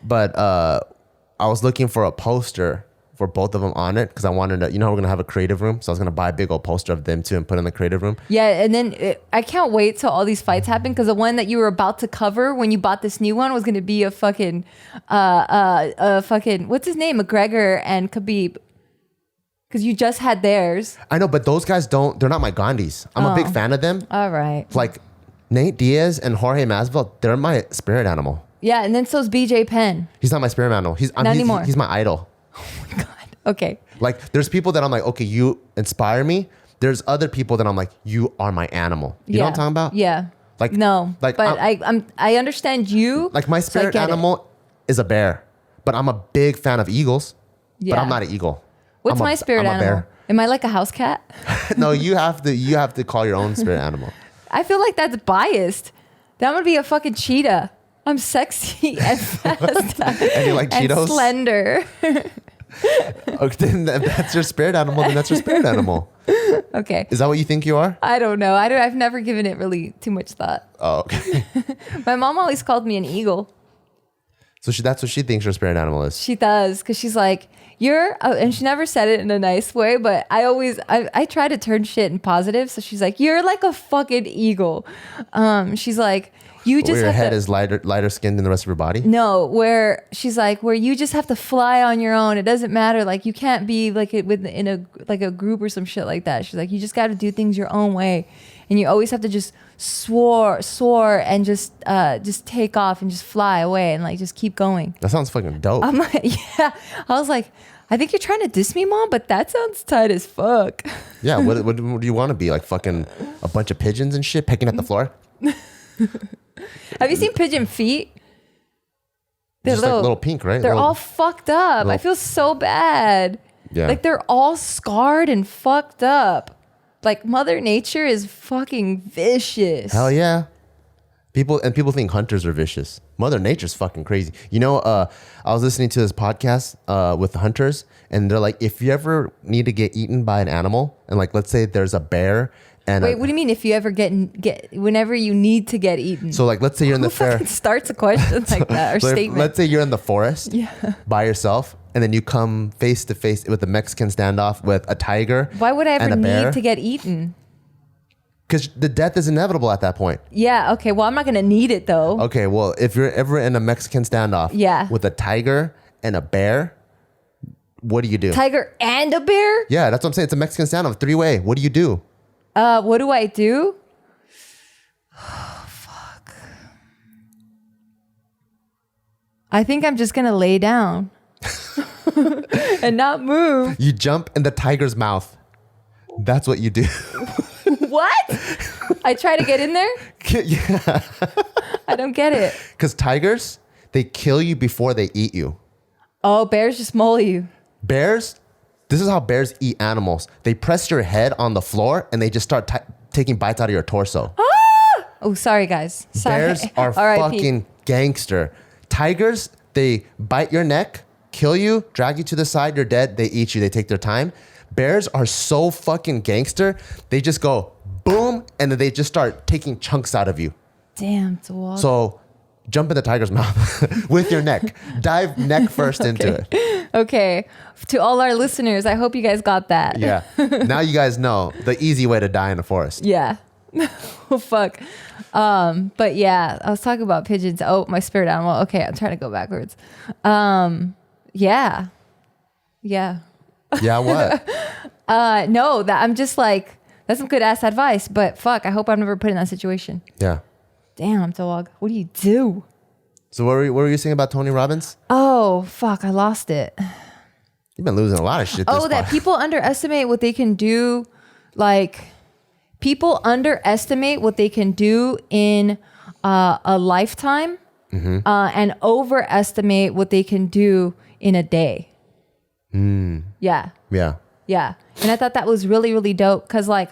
But I was looking for a poster for both of them on it because I wanted to, we're going to have a creative room. So I was going to buy a big old poster of them too and put in the creative room. Yeah. And then I can't wait till all these fights happen because the one that you were about to cover when you bought this new one was going to be a fucking, what's his name? McGregor and Khabib. Because you just had theirs. I know, but those guys they're not my Gandhis. I'm a big fan of them. All right. Like Nate Diaz and Jorge Masvidal, they're my spirit animal. Yeah. And then so's BJ Penn. He's not my spirit animal. Not anymore. He's my idol. Oh my God. Okay. Like there's people that I'm like, okay, you inspire me. There's other people that I'm like, you are my animal. You know what I'm talking about? Yeah. Like no. Like but I understand you. Like my spirit animal is a bear, but I'm a big fan of eagles. Yeah. But I'm not an eagle. What's my spirit animal? Bear. Am I like a house cat? No, you have to call your own spirit animal. I feel like that's biased. Then I'm gonna be a fucking cheetah. I'm sexy and fast. And you like Cheetos? And slender. Okay, then that's your spirit animal. Then that's your spirit animal. Okay. Is that what you think you are? I don't know. I've never given it really too much thought. Oh, okay. My mom always called me an eagle. So that's what she thinks her spirit animal is. She does, because she's like, and she never said it in a nice way, but I try to turn shit in positive. So she's like, you're like a fucking eagle. She's like, you just your head is lighter skinned than the rest of your body? No, where she's like, where you just have to fly on your own. It doesn't matter. Like you can't be like in a group or some shit like that. She's like, you just got to do things your own way, and you always have to just soar and just take off and just fly away and like just keep going. That sounds fucking dope. I'm like, yeah. I was like, I think you're trying to diss me, Mom, but that sounds tight as fuck. Yeah. What do you want to be, like fucking a bunch of pigeons and shit pecking at the floor? Have you seen pigeon feet? They're just like little pink, right? They're all fucked up. I feel so bad. Yeah. Like they're all scarred and fucked up. Like Mother Nature is fucking vicious. Hell yeah. People think hunters are vicious. Mother Nature's fucking crazy. I was listening to this podcast with hunters, and they're like, if you ever need to get eaten by an animal, and like let's say there's a bear. Wait, what do you mean if you ever whenever you need to get eaten? So like, let's say you're in the fair. Starts a question like that or statement. Let's say you're in the forest by yourself, and then you come face to face with a Mexican standoff with a tiger. Why would I ever need to get eaten? Because the death is inevitable at that point. Yeah, okay. Well, I'm not going to need it though. Okay, well, if you're ever in a Mexican standoff with a tiger and a bear, what do you do? Tiger and a bear? Yeah, that's what I'm saying. It's a Mexican standoff, 3-way. What do you do? What do I do? Oh, fuck. I think I'm just gonna lay down and not move. You jump in the tiger's mouth. That's what you do. What? I try to get in there? Yeah. I don't get it. Because tigers, they kill you before they eat you. Oh, bears just maul you. Bears, this is how bears eat animals. They press your head on the floor and they just start taking bites out of your torso. Ah! Oh, sorry, guys. Sorry. Bears are fucking gangster. Tigers, they bite your neck, kill you, drag you to the side, you're dead, they eat you, they take their time. Bears are so fucking gangster, they just go boom, and then they just start taking chunks out of you. Damn, it's a walk. So jump in the tiger's mouth with your neck. Dive neck first into it. Okay. To all our listeners, I hope you guys got that. Yeah. Now you guys know the easy way to die in the forest. Yeah. Oh, fuck. But yeah, I was talking about pigeons. Oh, my spirit animal. Okay, I'm trying to go backwards. Yeah. Yeah. Yeah, what? No, that I'm just like, that's some good ass advice, but fuck, I hope I'm never put in that situation. Yeah. Damn, dog. What do you do? So what were you saying about Tony Robbins? Oh, fuck, I lost it. You've been losing a lot of shit. Oh, that people underestimate what they can do. Like, people underestimate what they can do in a lifetime and overestimate what they can do in a day. Yeah. Yeah. Yeah. And I thought that was really, really dope because, like,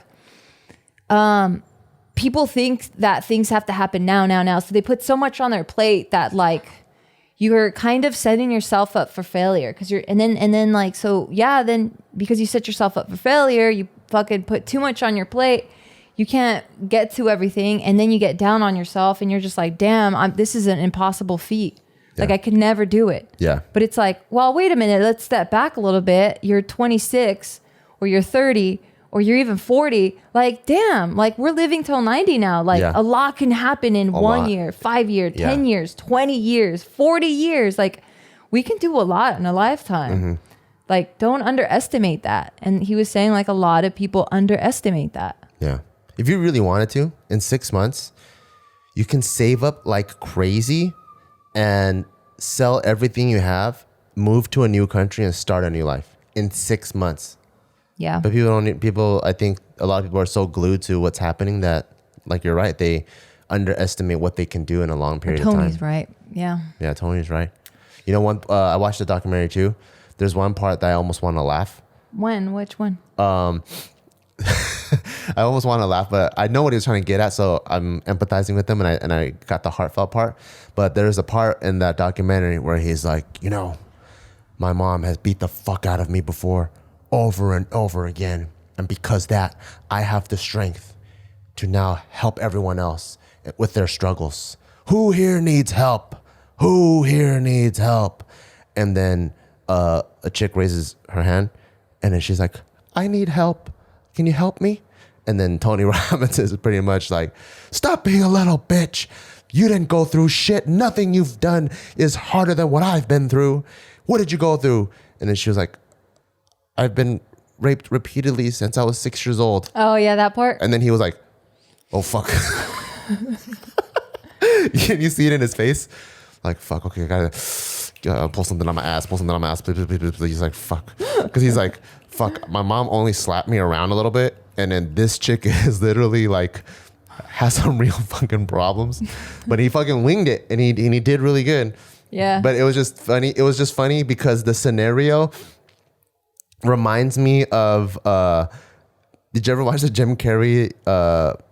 people think that things have to happen now. So they put so much on their plate that, like, you're kind of setting yourself up for failure because then because you set yourself up for failure, you fucking put too much on your plate. You can't get to everything. And then you get down on yourself and you're just like, damn, this is an impossible feat. Like, I could never do it. Yeah. But it's like, well, wait a minute. Let's step back a little bit. You're 26 or you're 30 or you're even 40. Like, damn, like, we're living till 90 now. Like, a lot can happen in 1 year, 5 years, 10 years, 20 years, 40 years. Like, we can do a lot in a lifetime. Like, don't underestimate that. And he was saying, like, a lot of people underestimate that. Yeah. If you really wanted to, in 6 months, you can save up like crazy and sell everything you have, move to a new country and start a new life in 6 months. Yeah. But I think a lot of people are so glued to what's happening that, like, you're right, they underestimate what they can do in a long period of time. Tony's right. Yeah. Yeah, Tony's right. You know, I watched the documentary too. There's one part that I almost want to laugh. When? Which one? I almost want to laugh, but I know what he was trying to get at, so I'm empathizing with him, and I got the heartfelt part. But there's a part in that documentary where he's like, you know, my mom has beat the fuck out of me before, over and over again, and because that, I have the strength to now help everyone else with their struggles. Who here needs help? Who here needs help? And then a chick raises her hand, and then she's like, I need help. Can you help me? And then Tony Robbins is pretty much like, stop being a little bitch. You didn't go through shit. Nothing you've done is harder than what I've been through. What did you go through? And then she was like, I've been raped repeatedly since I was 6 years old. Oh, yeah, that part. And then he was like, oh, fuck. Can you see it in his face? Like, fuck, okay, I gotta pull something on my ass, please, please. He's like, fuck. Because he's like, fuck, my mom only slapped me around a little bit, and then this chick is literally like, has some real fucking problems. But he fucking winged it, and he did really good. Yeah. But it was just funny. It was just funny because the scenario reminds me of, did you ever watch the Jim Carrey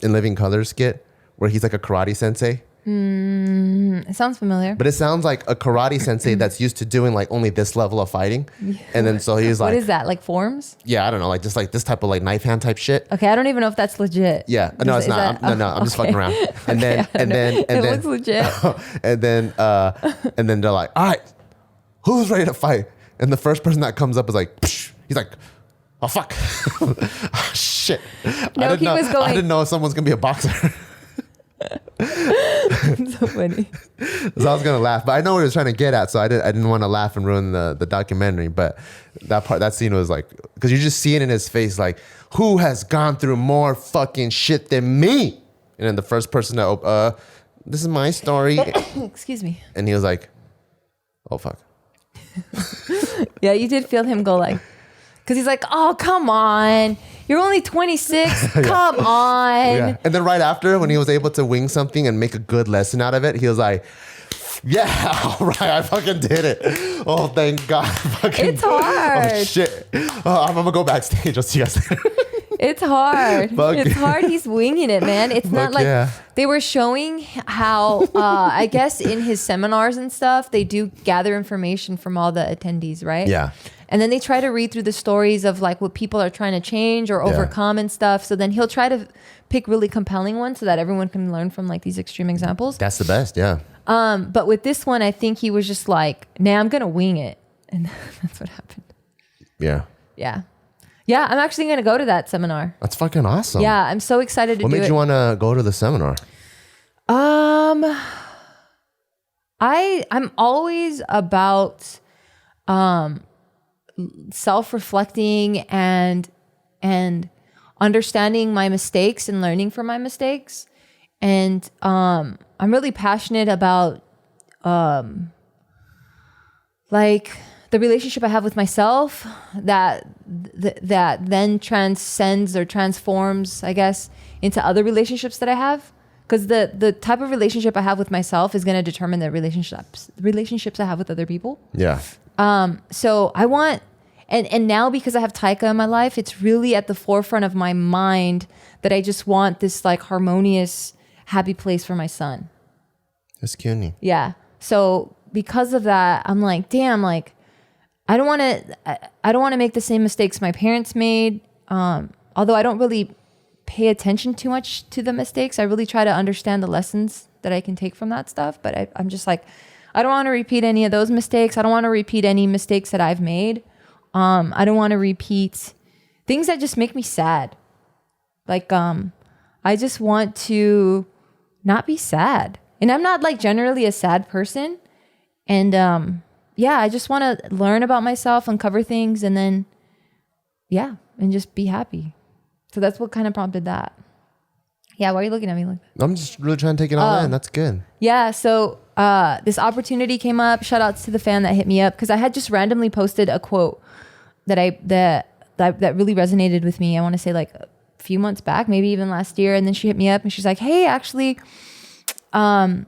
In Living Color skit where he's like a karate sensei? It sounds familiar. But it sounds like a karate sensei that's used to doing like only this level of fighting. And then so he's like, what is that? Like forms? Yeah, I don't know. Like just like this type of like knife hand type shit. Okay, I don't even know if that's legit. Yeah. No, it's not. I'm just fucking around. And then, it looks legit. and then they're like, all right, who's ready to fight? And the first person that comes up is like, psh. He's like, oh, fuck. Oh, shit. No, he was going. I didn't know someone's going to be a boxer. So funny. So I was gonna laugh, but I know what he was trying to get at, so I didn't want to laugh and ruin the documentary. But that scene was like, because you just see it in his face, like, who has gone through more fucking shit than me? And then the first person to this is my story. Excuse me. And he was like, oh fuck. Yeah, you did feel him go like, because he's like, oh, come on. You're only 26. Come on. Yeah. And then right after, when he was able to wing something and make a good lesson out of it, he was like, yeah, all right, I fucking did it. Oh, thank God. It's hard. Oh, shit. Oh, I'm going to go backstage. I'll see you guys later. It's hard. It's hard. He's winging it, man. It's not like they were showing how, I guess in his seminars and stuff, they do gather information from all the attendees, right? Yeah. And then they try to read through the stories of like what people are trying to change or overcome and stuff. So then he'll try to pick really compelling ones so that everyone can learn from like these extreme examples. That's the best, yeah. But with this one, I think he was just like, nah, I'm going to wing it. And that's what happened. Yeah. Yeah. Yeah, I'm actually going to go to that seminar. That's fucking awesome. Yeah, I'm so excited to do it. What made you want to go to the seminar? I'm always about self-reflecting and understanding my mistakes and learning from my mistakes. And I'm really passionate about like the relationship I have with myself that then transcends or transforms, I guess, into other relationships that I have. Because the type of relationship I have with myself is going to determine the relationships I have with other people. Yeah. So I want, and now because I have Taika in my life, it's really at the forefront of my mind that I just want this like harmonious, happy place for my son. That's cute. Yeah. So because of that, I'm like, damn, like I don't want to make the same mistakes my parents made. Although I don't really pay attention too much to the mistakes. I really try to understand the lessons that I can take from that stuff. But I'm just like, I don't want to repeat any of those mistakes. I don't want to repeat any mistakes that I've made. I don't want to repeat things that just make me sad. Like, I just want to not be sad. And I'm not like generally a sad person. And, yeah, I just want to learn about myself, uncover things, and then, yeah, and just be happy. So that's what kind of prompted that. Yeah, why are you looking at me like that? I'm just really trying to take it all in. That's good. Yeah, so this opportunity came up. Shout outs to the fan that hit me up because I had just randomly posted a quote that really resonated with me. I want to say like a few months back, maybe even last year. And then she hit me up and she's like, hey, actually, I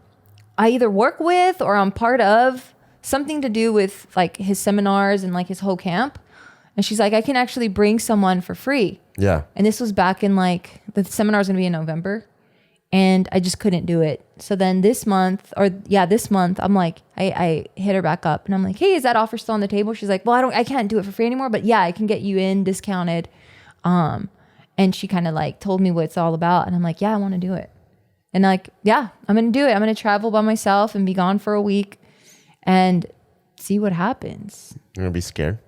either work with or I'm part of something to do with like his seminars and like his whole camp. And she's like, I can actually bring someone for free. Yeah. And this was back in like, the seminar was going to be in November and I just couldn't do it. So then this month, I'm like, I hit her back up and I'm like, hey, is that offer still on the table? She's like, well, I can't do it for free anymore, but yeah, I can get you in discounted. And she kind of like told me what it's all about. And I'm like, yeah, I want to do it. And like, yeah, I'm going to do it. I'm going to travel by myself and be gone for a week and see what happens. You're going to be scared?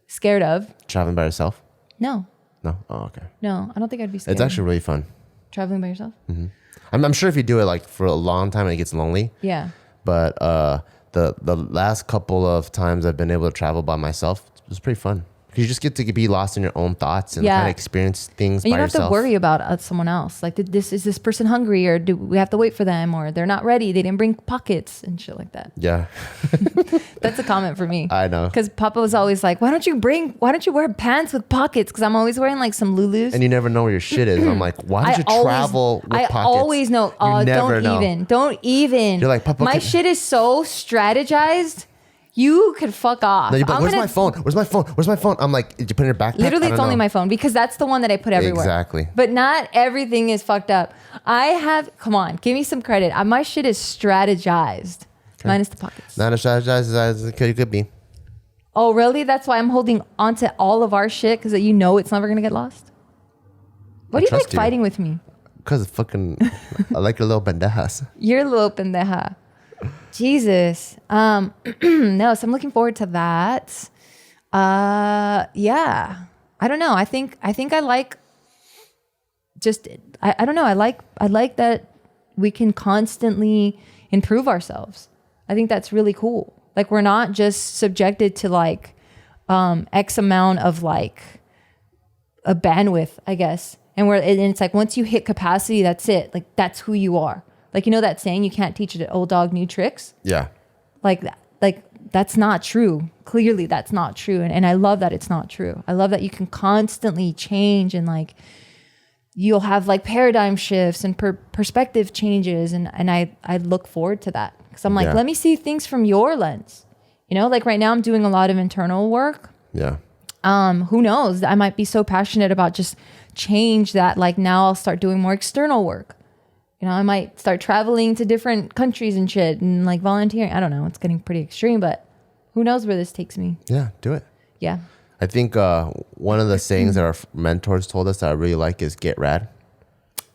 Scared of? Traveling by yourself? No. No? Oh, okay. No, I don't think I'd be scared. It's actually really fun. Traveling by yourself? Mm-hmm. I'm sure if you do it like for a long time, it gets lonely. Yeah. But the last couple of times I've been able to travel by myself, it was pretty fun. You just get to be lost in your own thoughts and kind of experience things by yourself. And you don't have to worry about someone else. Like, is this person hungry, or do we have to wait for them, or they're not ready, they didn't bring pockets and shit like that. Yeah. That's a comment for me. I know. Because Papa was always like, why don't you wear pants with pockets? Because I'm always wearing like some Lulus. And you never know where your shit is. I'm like, why don't you travel with pockets? I always know. Oh, don't even. You're like, Papa, my shit is so strategized. You could fuck off. No, you're like, where's my phone? Where's my phone? Where's my phone? I'm like, did you put it in your backpack? Literally, it's only my phone because that's the one that I put everywhere. Exactly. But not everything is fucked up. Come on, give me some credit. My shit is strategized. Okay. Minus the pockets. Not as strategized as it could be. Oh, really? That's why I'm holding onto all of our shit because you know it's never going to get lost? What do you like fighting with me? Because fucking, I like your little pendejas. You're a little pendeja. Jesus. No, so I'm looking forward to that. Yeah. I don't know. I think I like just, I don't know. I like that we can constantly improve ourselves. I think that's really cool. Like we're not just subjected to like X amount of like a bandwidth, I guess. And it's like once you hit capacity, that's it. Like that's who you are. Like, you know that saying, you can't teach an old dog new tricks? Yeah. Like that. Like that's not true. Clearly that's not true. And I love that it's not true. I love that you can constantly change and like you'll have like paradigm shifts and perspective changes. And I look forward to that. Because I'm like, let me see things from your lens. You know, like right now I'm doing a lot of internal work. Yeah. Who knows? I might be so passionate about just change that like now I'll start doing more external work. You know, I might start traveling to different countries and shit and like volunteering. I don't know. It's getting pretty extreme, but who knows where this takes me? Yeah, do it. Yeah. I think one of the sayings that our mentors told us that I really like is get rad.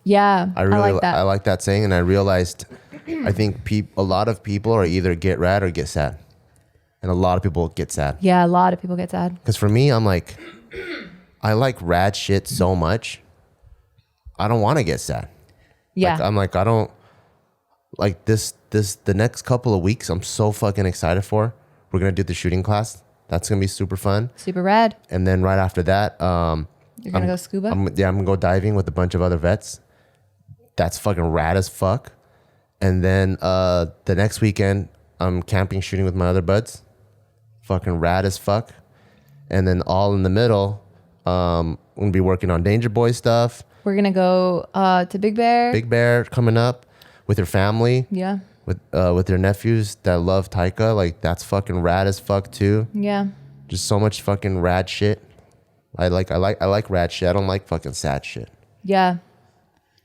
Yeah, I like that. I like that saying, and I realized I think a lot of people are either get rad or get sad. And a lot of people get sad. Yeah, a lot of people get sad. Because for me, I'm like, I like rad shit so much. I don't want to get sad. Yeah. I don't like this, the next couple of weeks, I'm so fucking excited for. We're going to do the shooting class. That's going to be super fun. Super rad. And then right after that, you're going to go scuba? I'm going to go diving with a bunch of other vets. That's fucking rad as fuck. And then the next weekend, I'm camping, shooting with my other buds. Fucking rad as fuck. And then all in the middle, I'm going to be working on Danger Boy stuff. We're going to go to Big Bear. Big Bear coming up with your family. Yeah. With your nephews that love Taika. Like, that's fucking rad as fuck, too. Yeah. Just so much fucking rad shit. I like rad shit. I don't like fucking sad shit. Yeah.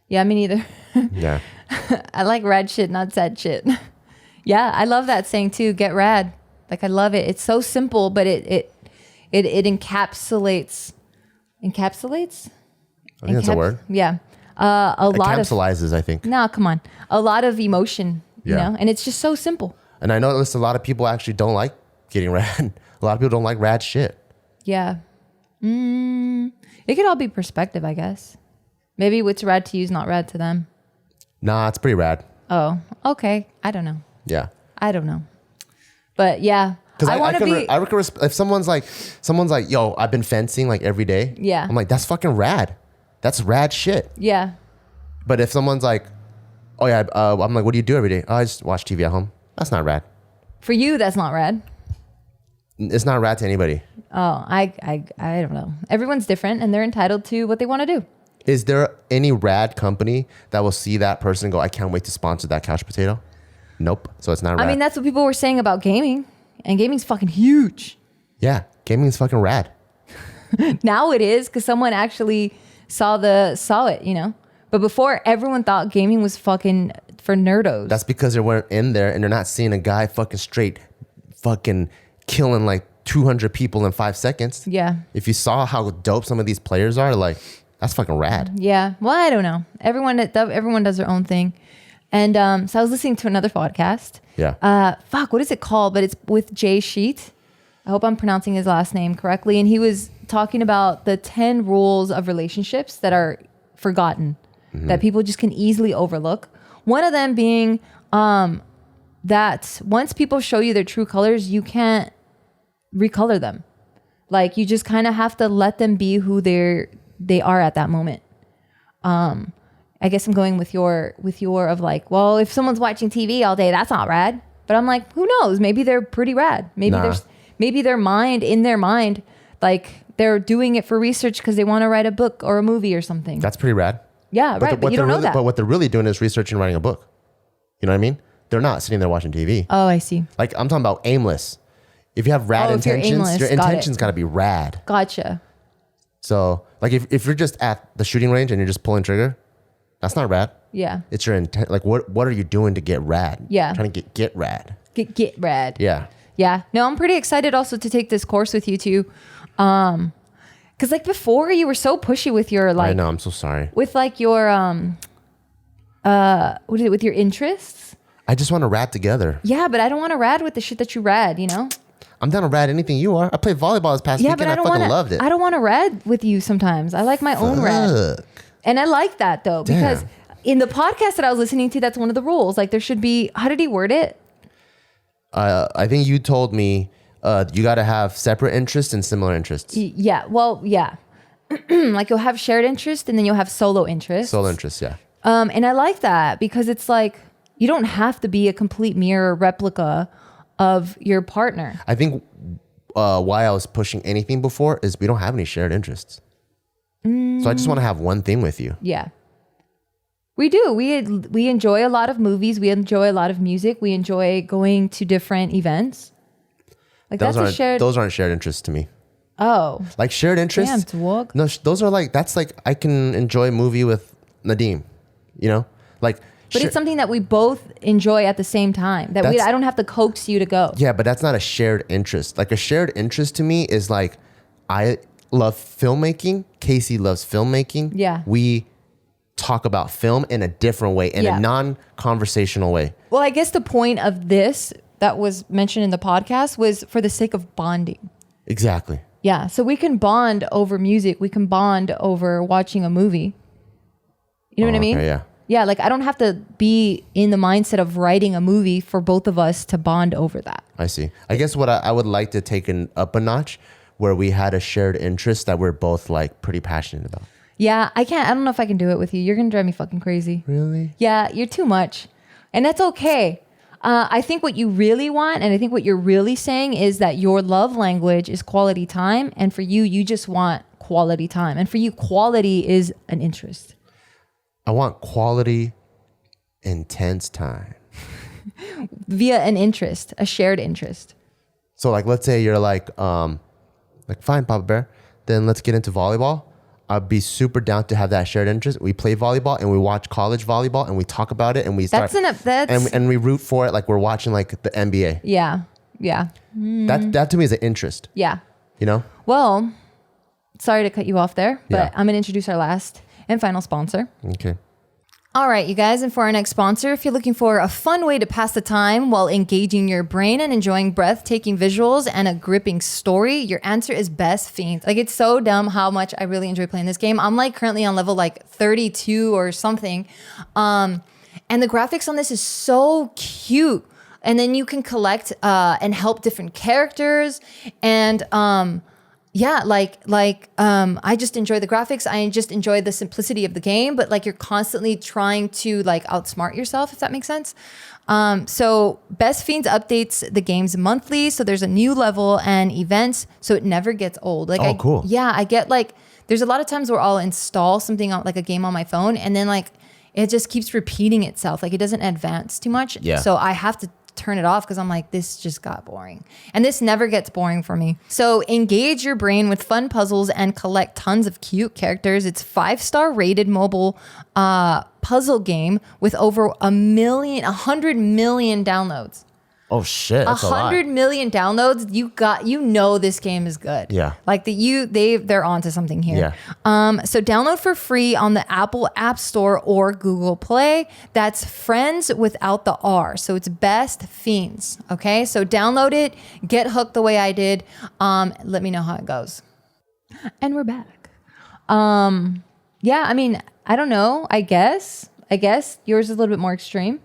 Yeah, me neither. Yeah. I like rad shit, not sad shit. Yeah, I love that saying, too. Get rad. Like, I love it. It's so simple, but it encapsulates. Encapsulates? I think that's a word. Yeah. A lot of... Encapsulizes, I think. No, come on. A lot of emotion, you Yeah. know? And it's just so simple. And I noticed a lot of people actually don't like getting rad. A lot of people don't like rad shit. Yeah. It could all be perspective, I guess. Maybe what's rad to you is not rad to them. Nah, it's pretty rad. Oh, okay. I don't know. Yeah. I don't know. But yeah. Because I want to be... I reckon if someone's like, yo, I've been fencing like every day. Yeah. I'm like, that's fucking rad. That's rad shit. Yeah. But if someone's like, oh yeah, I'm like, what do you do every day? Oh, I just watch TV at home. That's not rad. For you, that's not rad. It's not rad to anybody. Oh, I don't know. Everyone's different and they're entitled to what they want to do. Is there any rad company that will see that person and go, I can't wait to sponsor that couch potato? Nope. So it's not rad. I mean, that's what people were saying about gaming. And gaming's fucking huge. Yeah. Gaming's fucking rad. Now it is because someone actually saw it, you know? But before, everyone thought gaming was fucking for nerdos. That's because they weren't in there and they're not seeing a guy fucking straight fucking killing like 200 people in 5 seconds. Yeah. If you saw how dope some of these players are, like, that's fucking rad. Yeah. Well, I don't know. Everyone does their own thing. And so I was listening to another podcast. Yeah. What is it called? But it's with Jay Sheet. I hope I'm pronouncing his last name correctly. And he was talking about the 10 rules of relationships that are forgotten, that people just can easily overlook. One of them being that once people show you their true colors, you can't recolor them. Like, you just kind of have to let them be who they are at that moment. I guess I'm going with your of like, well, if someone's watching TV all day, that's not rad. But I'm like, who knows? Maybe they're pretty rad. Maybe their mind, like they're doing it for research because they want to write a book or a movie or something. That's pretty rad. Yeah, right. But you don't know that. But what they're really doing is researching and writing a book. You know what I mean? They're not sitting there watching TV. Oh, I see. Like, I'm talking about aimless. If you have rad intentions, your intentions got to be rad. Gotcha. So, like, if you're just at the shooting range and you're just pulling trigger, that's not rad. Yeah. It's your intent. Like, what are you doing to get rad? Yeah. Trying to get rad. Get rad. Yeah. Yeah. No, I'm pretty excited also to take this course with you too. Cause like before you were so pushy with your like. I know. I'm so sorry. With like your with your interests. I just want to rad together. Yeah, but I don't want to rad with the shit that you rad. You know. I'm down to rad anything you are. I played volleyball this past weekend. I fucking loved it. I don't want to rad with you sometimes. I like my own rad. And I like that though, because in the podcast that I was listening to, that's one of the rules. Like there should be, how did he word it? I think you told me you got to have separate interests and similar interests. Yeah. Well, yeah. Like you'll have shared interest and then you'll have solo interest. Solo interests, yeah. And I like that because it's like, you don't have to be a complete mirror replica of your partner. I think why I was pushing anything before is we don't have any shared interests. So I just want to have one thing with you. Yeah. We do. We enjoy a lot of movies. We enjoy a lot of music. We enjoy going to different events. Like Those those aren't shared interests to me. Oh. Like shared interests. Damn, walk. No, those are like, that's like, I can enjoy a movie with Nadim, you know? Like, But it's something that we both enjoy at the same time. I don't have to coax you to go. Yeah, but that's not a shared interest. Like a shared interest to me is like, I love filmmaking. Casey loves filmmaking. Yeah. We talk about film in a different way, in a non-conversational way. Well, I guess the point of this that was mentioned in the podcast was for the sake of bonding. Exactly. Yeah. So we can bond over music. We can bond over watching a movie. You know what I mean? Okay, yeah. Yeah. Like I don't have to be in the mindset of writing a movie for both of us to bond over that. I see. I guess what I would like to take up a notch where we had a shared interest that we're both like pretty passionate about. Yeah. I don't know if I can do it with you. You're going to drive me fucking crazy. Really? Yeah. You're too much. And that's okay. I think what you really want, and I think what you're really saying is that your love language is quality time. And for you, you just want quality time. And for you, quality is an interest. I want quality, intense time. Via an interest, a shared interest. So like, let's say you're like fine, Papa Bear, then let's get into volleyball. I'd be super down to have that shared interest. We play volleyball and we watch college volleyball and we talk about it and we start and we root for it like we're watching like the NBA. Yeah. Yeah. That to me is an interest. Yeah. You know? Well, sorry to cut you off there, but Yeah. I'm going to introduce our last and final sponsor. Okay. All right, you guys, and for our next sponsor, if you're looking for a fun way to pass the time while engaging your brain and enjoying breathtaking visuals and a gripping story, your answer is Best Fiends. Like, it's so dumb how much I really enjoy playing this game. I'm like currently on level like 32 or something. And the graphics on this is so cute. And then you can collect and help different characters. And yeah, I just enjoy the graphics. I just enjoy the simplicity of the game, but like you're constantly trying to like outsmart yourself, if that makes sense. So Best Fiends updates the games monthly. So there's a new level and events, so it never gets old. Like, cool. Yeah, I get like, there's a lot of times where I'll install something on like a game on my phone and then like it just keeps repeating itself. Like it doesn't advance too much. Yeah. So I have to turn it off because I'm like, this just got boring. And this never gets boring for me. So engage your brain with fun puzzles and collect tons of cute characters. It's 5-star rated mobile puzzle game with over 100 million downloads. Oh shit, that's a lot. 100 million downloads. You know this game is good. Yeah. Like they're onto something here. Yeah. So download for free on the Apple App Store or Google Play. That's friends without the R. So it's Best Fiends. Okay. So download it, get hooked the way I did. Let me know how it goes. And we're back. Yeah, I mean, I don't know. I guess yours is a little bit more extreme.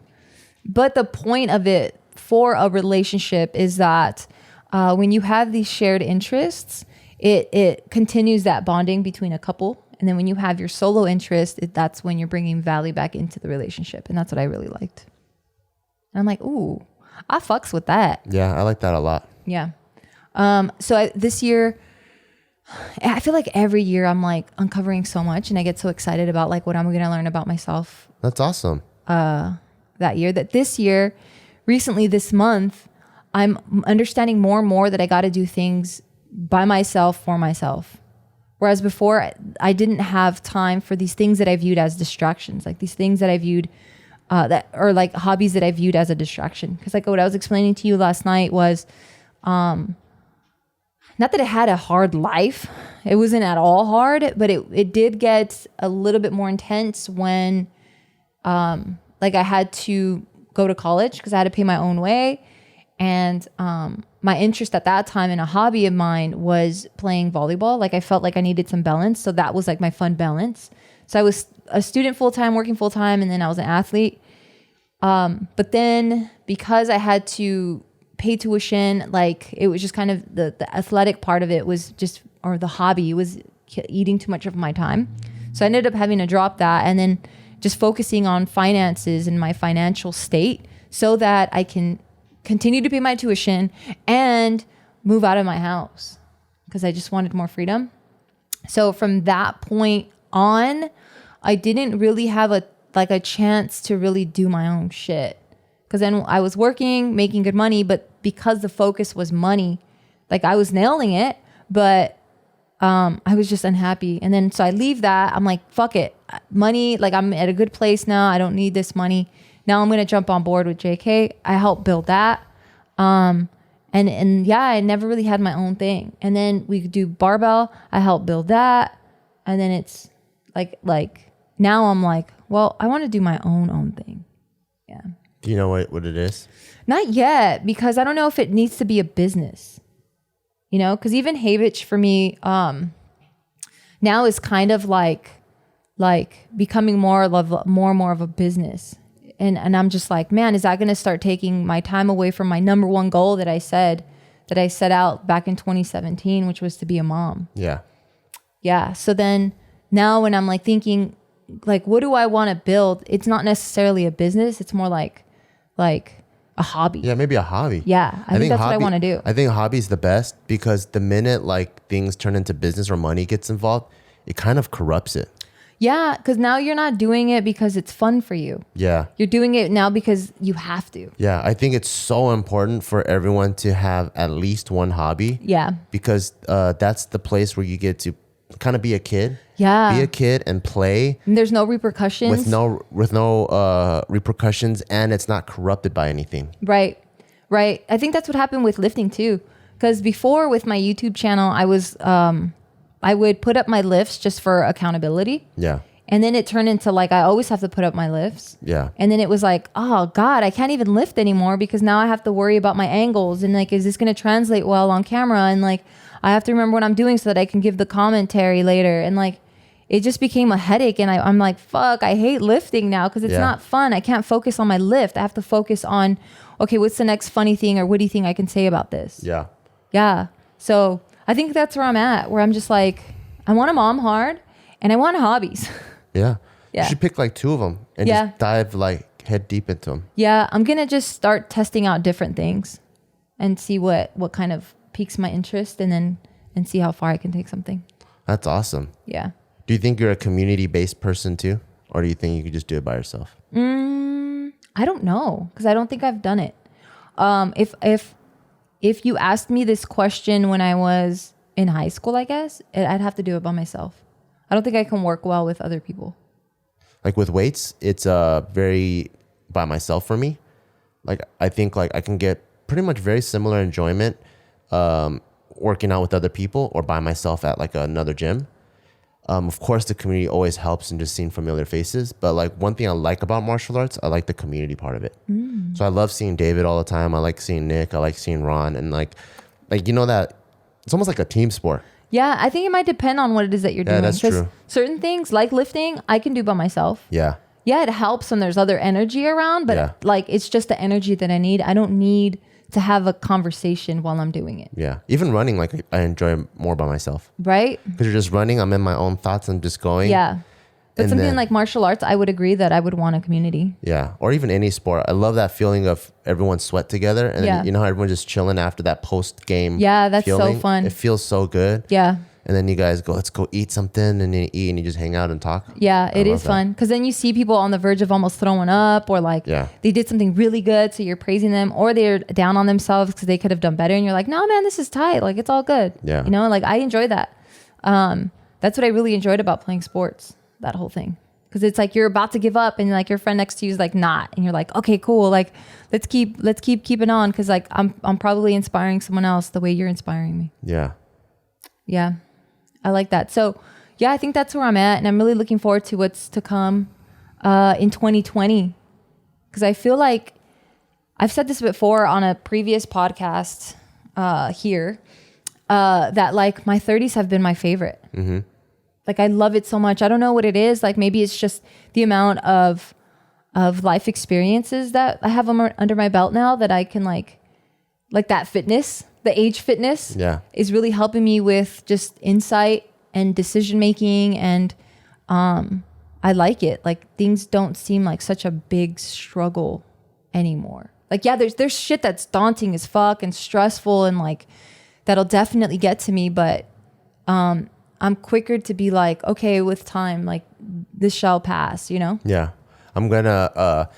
But the point of it for a relationship is that when you have these shared interests, it continues that bonding between a couple. And then when you have your solo interest, that's when you're bringing value back into the relationship. And that's what I really liked. And I'm like, ooh, I fucks with that. Yeah, I like that a lot. Yeah. So this year, I feel like every year I'm like uncovering so much and I get so excited about like what I'm going to learn about myself. That's awesome. That year, that this year, recently this month, I'm understanding more and more that I got to do things by myself for myself. Whereas before I didn't have time for these things that I viewed as distractions, like these things that I viewed or like hobbies that I viewed as a distraction. Because like what I was explaining to you last night was, not that it had a hard life. It wasn't at all hard, but it did get a little bit more intense when like I had to go to college because I had to pay my own way. And my interest at that time in a hobby of mine was playing volleyball. Like I felt like I needed some balance. So that was like my fun balance. So I was a student full-time, working full-time, and then I was an athlete. But then because I had to pay tuition, like it was just kind of the athletic part of it was just, or the hobby was eating too much of my time. So I ended up having to drop that and then just focusing on finances and my financial state so that I can continue to pay my tuition and move out of my house because I just wanted more freedom. So from that point on, I didn't really have a chance to really do my own shit. Because then I was working, making good money, but because the focus was money, like I was nailing it, but I was just unhappy. And then so I leave that. I'm like, fuck it. Money, like I'm at a good place now. I don't need this money. Now I'm going to jump on board with JK. I helped build that. And yeah, I never really had my own thing. And then we could do barbell. I helped build that. And then it's like now I'm like, well, I want to do my own thing. Yeah. Do you know what it is? Not yet, because I don't know if it needs to be a business, you know, because even Havich for me now is kind of like becoming more and more of a business. And I'm just like, man, is that going to start taking my time away from my number one goal that I set out back in 2017, which was to be a mom. Yeah. Yeah. So then now when I'm like thinking, like, what do I want to build? It's not necessarily a business. It's more like a hobby. Yeah, maybe a hobby. Yeah, I think that's what I want to do. I think hobby's the best because the minute like things turn into business or money gets involved, it kind of corrupts it. Yeah, because now you're not doing it because it's fun for you. Yeah. You're doing it now because you have to. Yeah, I think it's so important for everyone to have at least one hobby. Yeah. Because that's the place where you get to kind of be a kid. Yeah. Be a kid and play. And there's no repercussions. With no repercussions, and it's not corrupted by anything. Right. I think that's what happened with lifting too. Because before with my YouTube channel, I would put up my lifts just for accountability. Yeah. And then it turned into like, I always have to put up my lifts. Yeah. And then it was like, oh God, I can't even lift anymore because now I have to worry about my angles. And like, is this going to translate well on camera? And like, I have to remember what I'm doing so that I can give the commentary later. And like, it just became a headache. And I'm like, fuck, I hate lifting now because it's not fun. I can't focus on my lift. I have to focus on, okay, what's the next funny thing or witty thing I can say about this? Yeah. Yeah. So I think that's where I'm at, where I'm just like, I want to mom hard and I want hobbies. Yeah. Yeah. You should pick like two of them and just dive like head deep into them. Yeah. I'm going to just start testing out different things and see what kind of piques my interest and see how far I can take something. That's awesome. Yeah. Do you think you're a community-based person too? Or do you think you could just do it by yourself? I don't know, because I don't think I've done it. If you asked me this question when I was in high school, I guess, I'd have to do it by myself. I don't think I can work well with other people. Like with weights, it's very by myself for me. Like I think like I can get pretty much very similar enjoyment working out with other people or by myself at like another gym. Of course, the community always helps in just seeing familiar faces. But like one thing I like about martial arts, I like the community part of it. So I love seeing David all the time. I like seeing Nick. I like seeing Ron. And like you know that it's almost like a team sport. Yeah, I think it might depend on what it is that you're doing. Yeah, that's true. Certain things like lifting, I can do by myself. Yeah. Yeah, it helps when there's other energy around. But like it's just the energy that I need. I don't need to have a conversation while I'm doing it. Yeah. Even running, like I enjoy more by myself. Right? Because you're just running. I'm in my own thoughts. I'm just going. Yeah. But something like martial arts, I would agree that I would want a community. Yeah. Or even any sport. I love that feeling of everyone sweat together. And then, you know how everyone's just chilling after that post-game that's feeling? so fun. It feels so good. Yeah. And then you guys go, let's go eat something. And you eat and you just hang out and talk. Yeah, it is fun. Because then you see people on the verge of almost throwing up or like they did something really good. So you're praising them or they're down on themselves because they could have done better. And you're like, no, man, this is tight. Like it's all good. Yeah. You know, like I enjoy that. That's what I really enjoyed about playing sports, that whole thing. Because it's like you're about to give up and like your friend next to you is like not. And you're like, okay, cool. Like let's keep keeping on. Because like I'm probably inspiring someone else the way you're inspiring me. Yeah. Yeah. I like that. So yeah, I think that's where I'm at. And I'm really looking forward to what's to come in 2020. Because I feel like I've said this before on a previous podcast here that like my 30s have been my favorite. Like I love it so much. I don't know what it is. Like maybe it's just the amount of life experiences that I have under my belt now that I can like that fitness, the age fitness is really helping me with just insight and decision making. And I like it. Like things don't seem like such a big struggle anymore. Like, yeah, there's shit that's daunting as fuck and stressful and like that'll definitely get to me. But I'm quicker to be like, okay, with time, like this shall pass, you know? Yeah. I'm going to,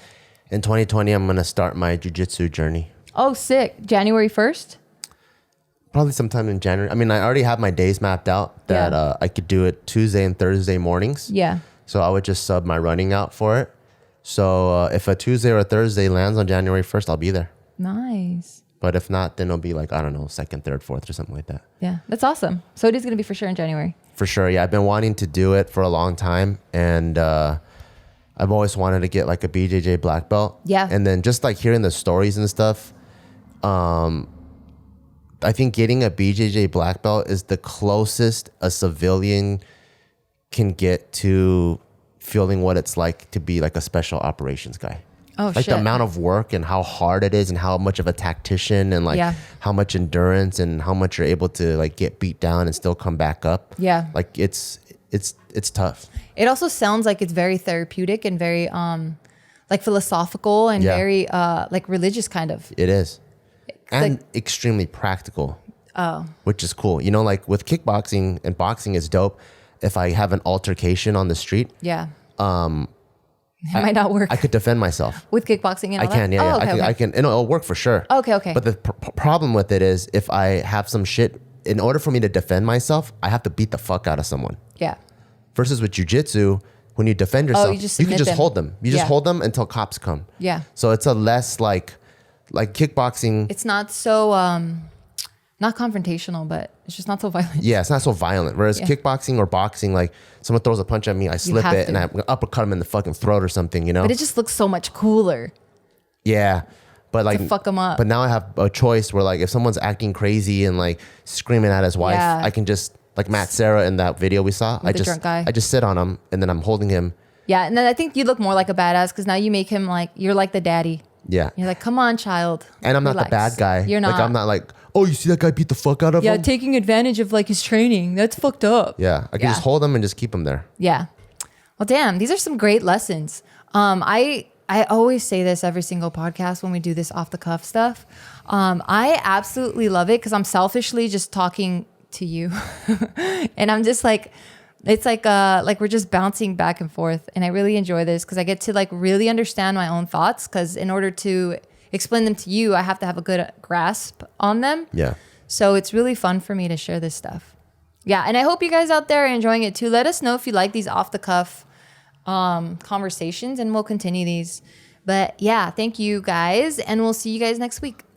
in 2020, I'm going to start my jiu-jitsu journey. Oh, sick. January 1st? Probably sometime in January. I mean, I already have my days mapped out that I could do it Tuesday and Thursday mornings. Yeah. So I would just sub my running out for it. So if a Tuesday or a Thursday lands on January 1st, I'll be there. Nice. But if not, then it'll be like, I don't know, 2nd, 3rd, 4th or something like that. Yeah, that's awesome. So it is going to be for sure in January. For sure. Yeah. I've been wanting to do it for a long time. And I've always wanted to get like a BJJ black belt. Yeah. And then just like hearing the stories and stuff, I think getting a BJJ black belt is the closest a civilian can get to feeling what it's like to be like a special operations guy. Oh, like shit. the amount of work and how hard it is and how much of a tactician and like how much endurance and how much you're able to like get beat down and still come back up. Yeah. Like it's tough. It also sounds like it's very therapeutic and very like philosophical and very like religious kind of. It is. And like, extremely practical. Oh. Which is cool. You know, like with kickboxing and boxing is dope. If I have an altercation on the street, it might not work. I could defend myself. With kickboxing and all I can, that? yeah. Oh, okay, I can, it'll work for sure. Okay. But the problem with it is if I have some shit, in order for me to defend myself, I have to beat the fuck out of someone. Yeah. Versus with jiu-jitsu, when you defend yourself, you can just hold them. You just hold them until cops come. Yeah. So it's a less like kickboxing. It's not so, not confrontational, but it's just not so violent. Yeah, it's not so violent. Whereas kickboxing or boxing, like someone throws a punch at me, I slip it and I uppercut him in the fucking throat or something, you know? But it just looks so much cooler. Yeah. But like, to fuck them up. But now I have a choice where like if someone's acting crazy and like screaming at his wife, I can just, like Matt Serra in that video we saw, I just sit on him and then I'm holding him. Yeah, and then I think you look more like a badass because now you make him like, you're like the daddy. Yeah. You're like, come on, child. And I'm not the bad guy. You're not. Like I'm not like, oh, you see that guy beat the fuck out of him? Yeah, taking advantage of like his training. That's fucked up. Yeah, I can just hold him and just keep him there. Yeah. Well, damn, these are some great lessons. I always say this every single podcast when we do this off the cuff stuff. I absolutely love it because I'm selfishly just talking to you. And I'm just like, it's like we're just bouncing back and forth. And I really enjoy this because I get to like really understand my own thoughts because in order to explain them to you, I have to have a good grasp on them. Yeah. So it's really fun for me to share this stuff. Yeah. And I hope you guys out there are enjoying it too. Let us know if you like these off the cuff conversations and we'll continue these. But yeah, thank you guys. And we'll see you guys next week.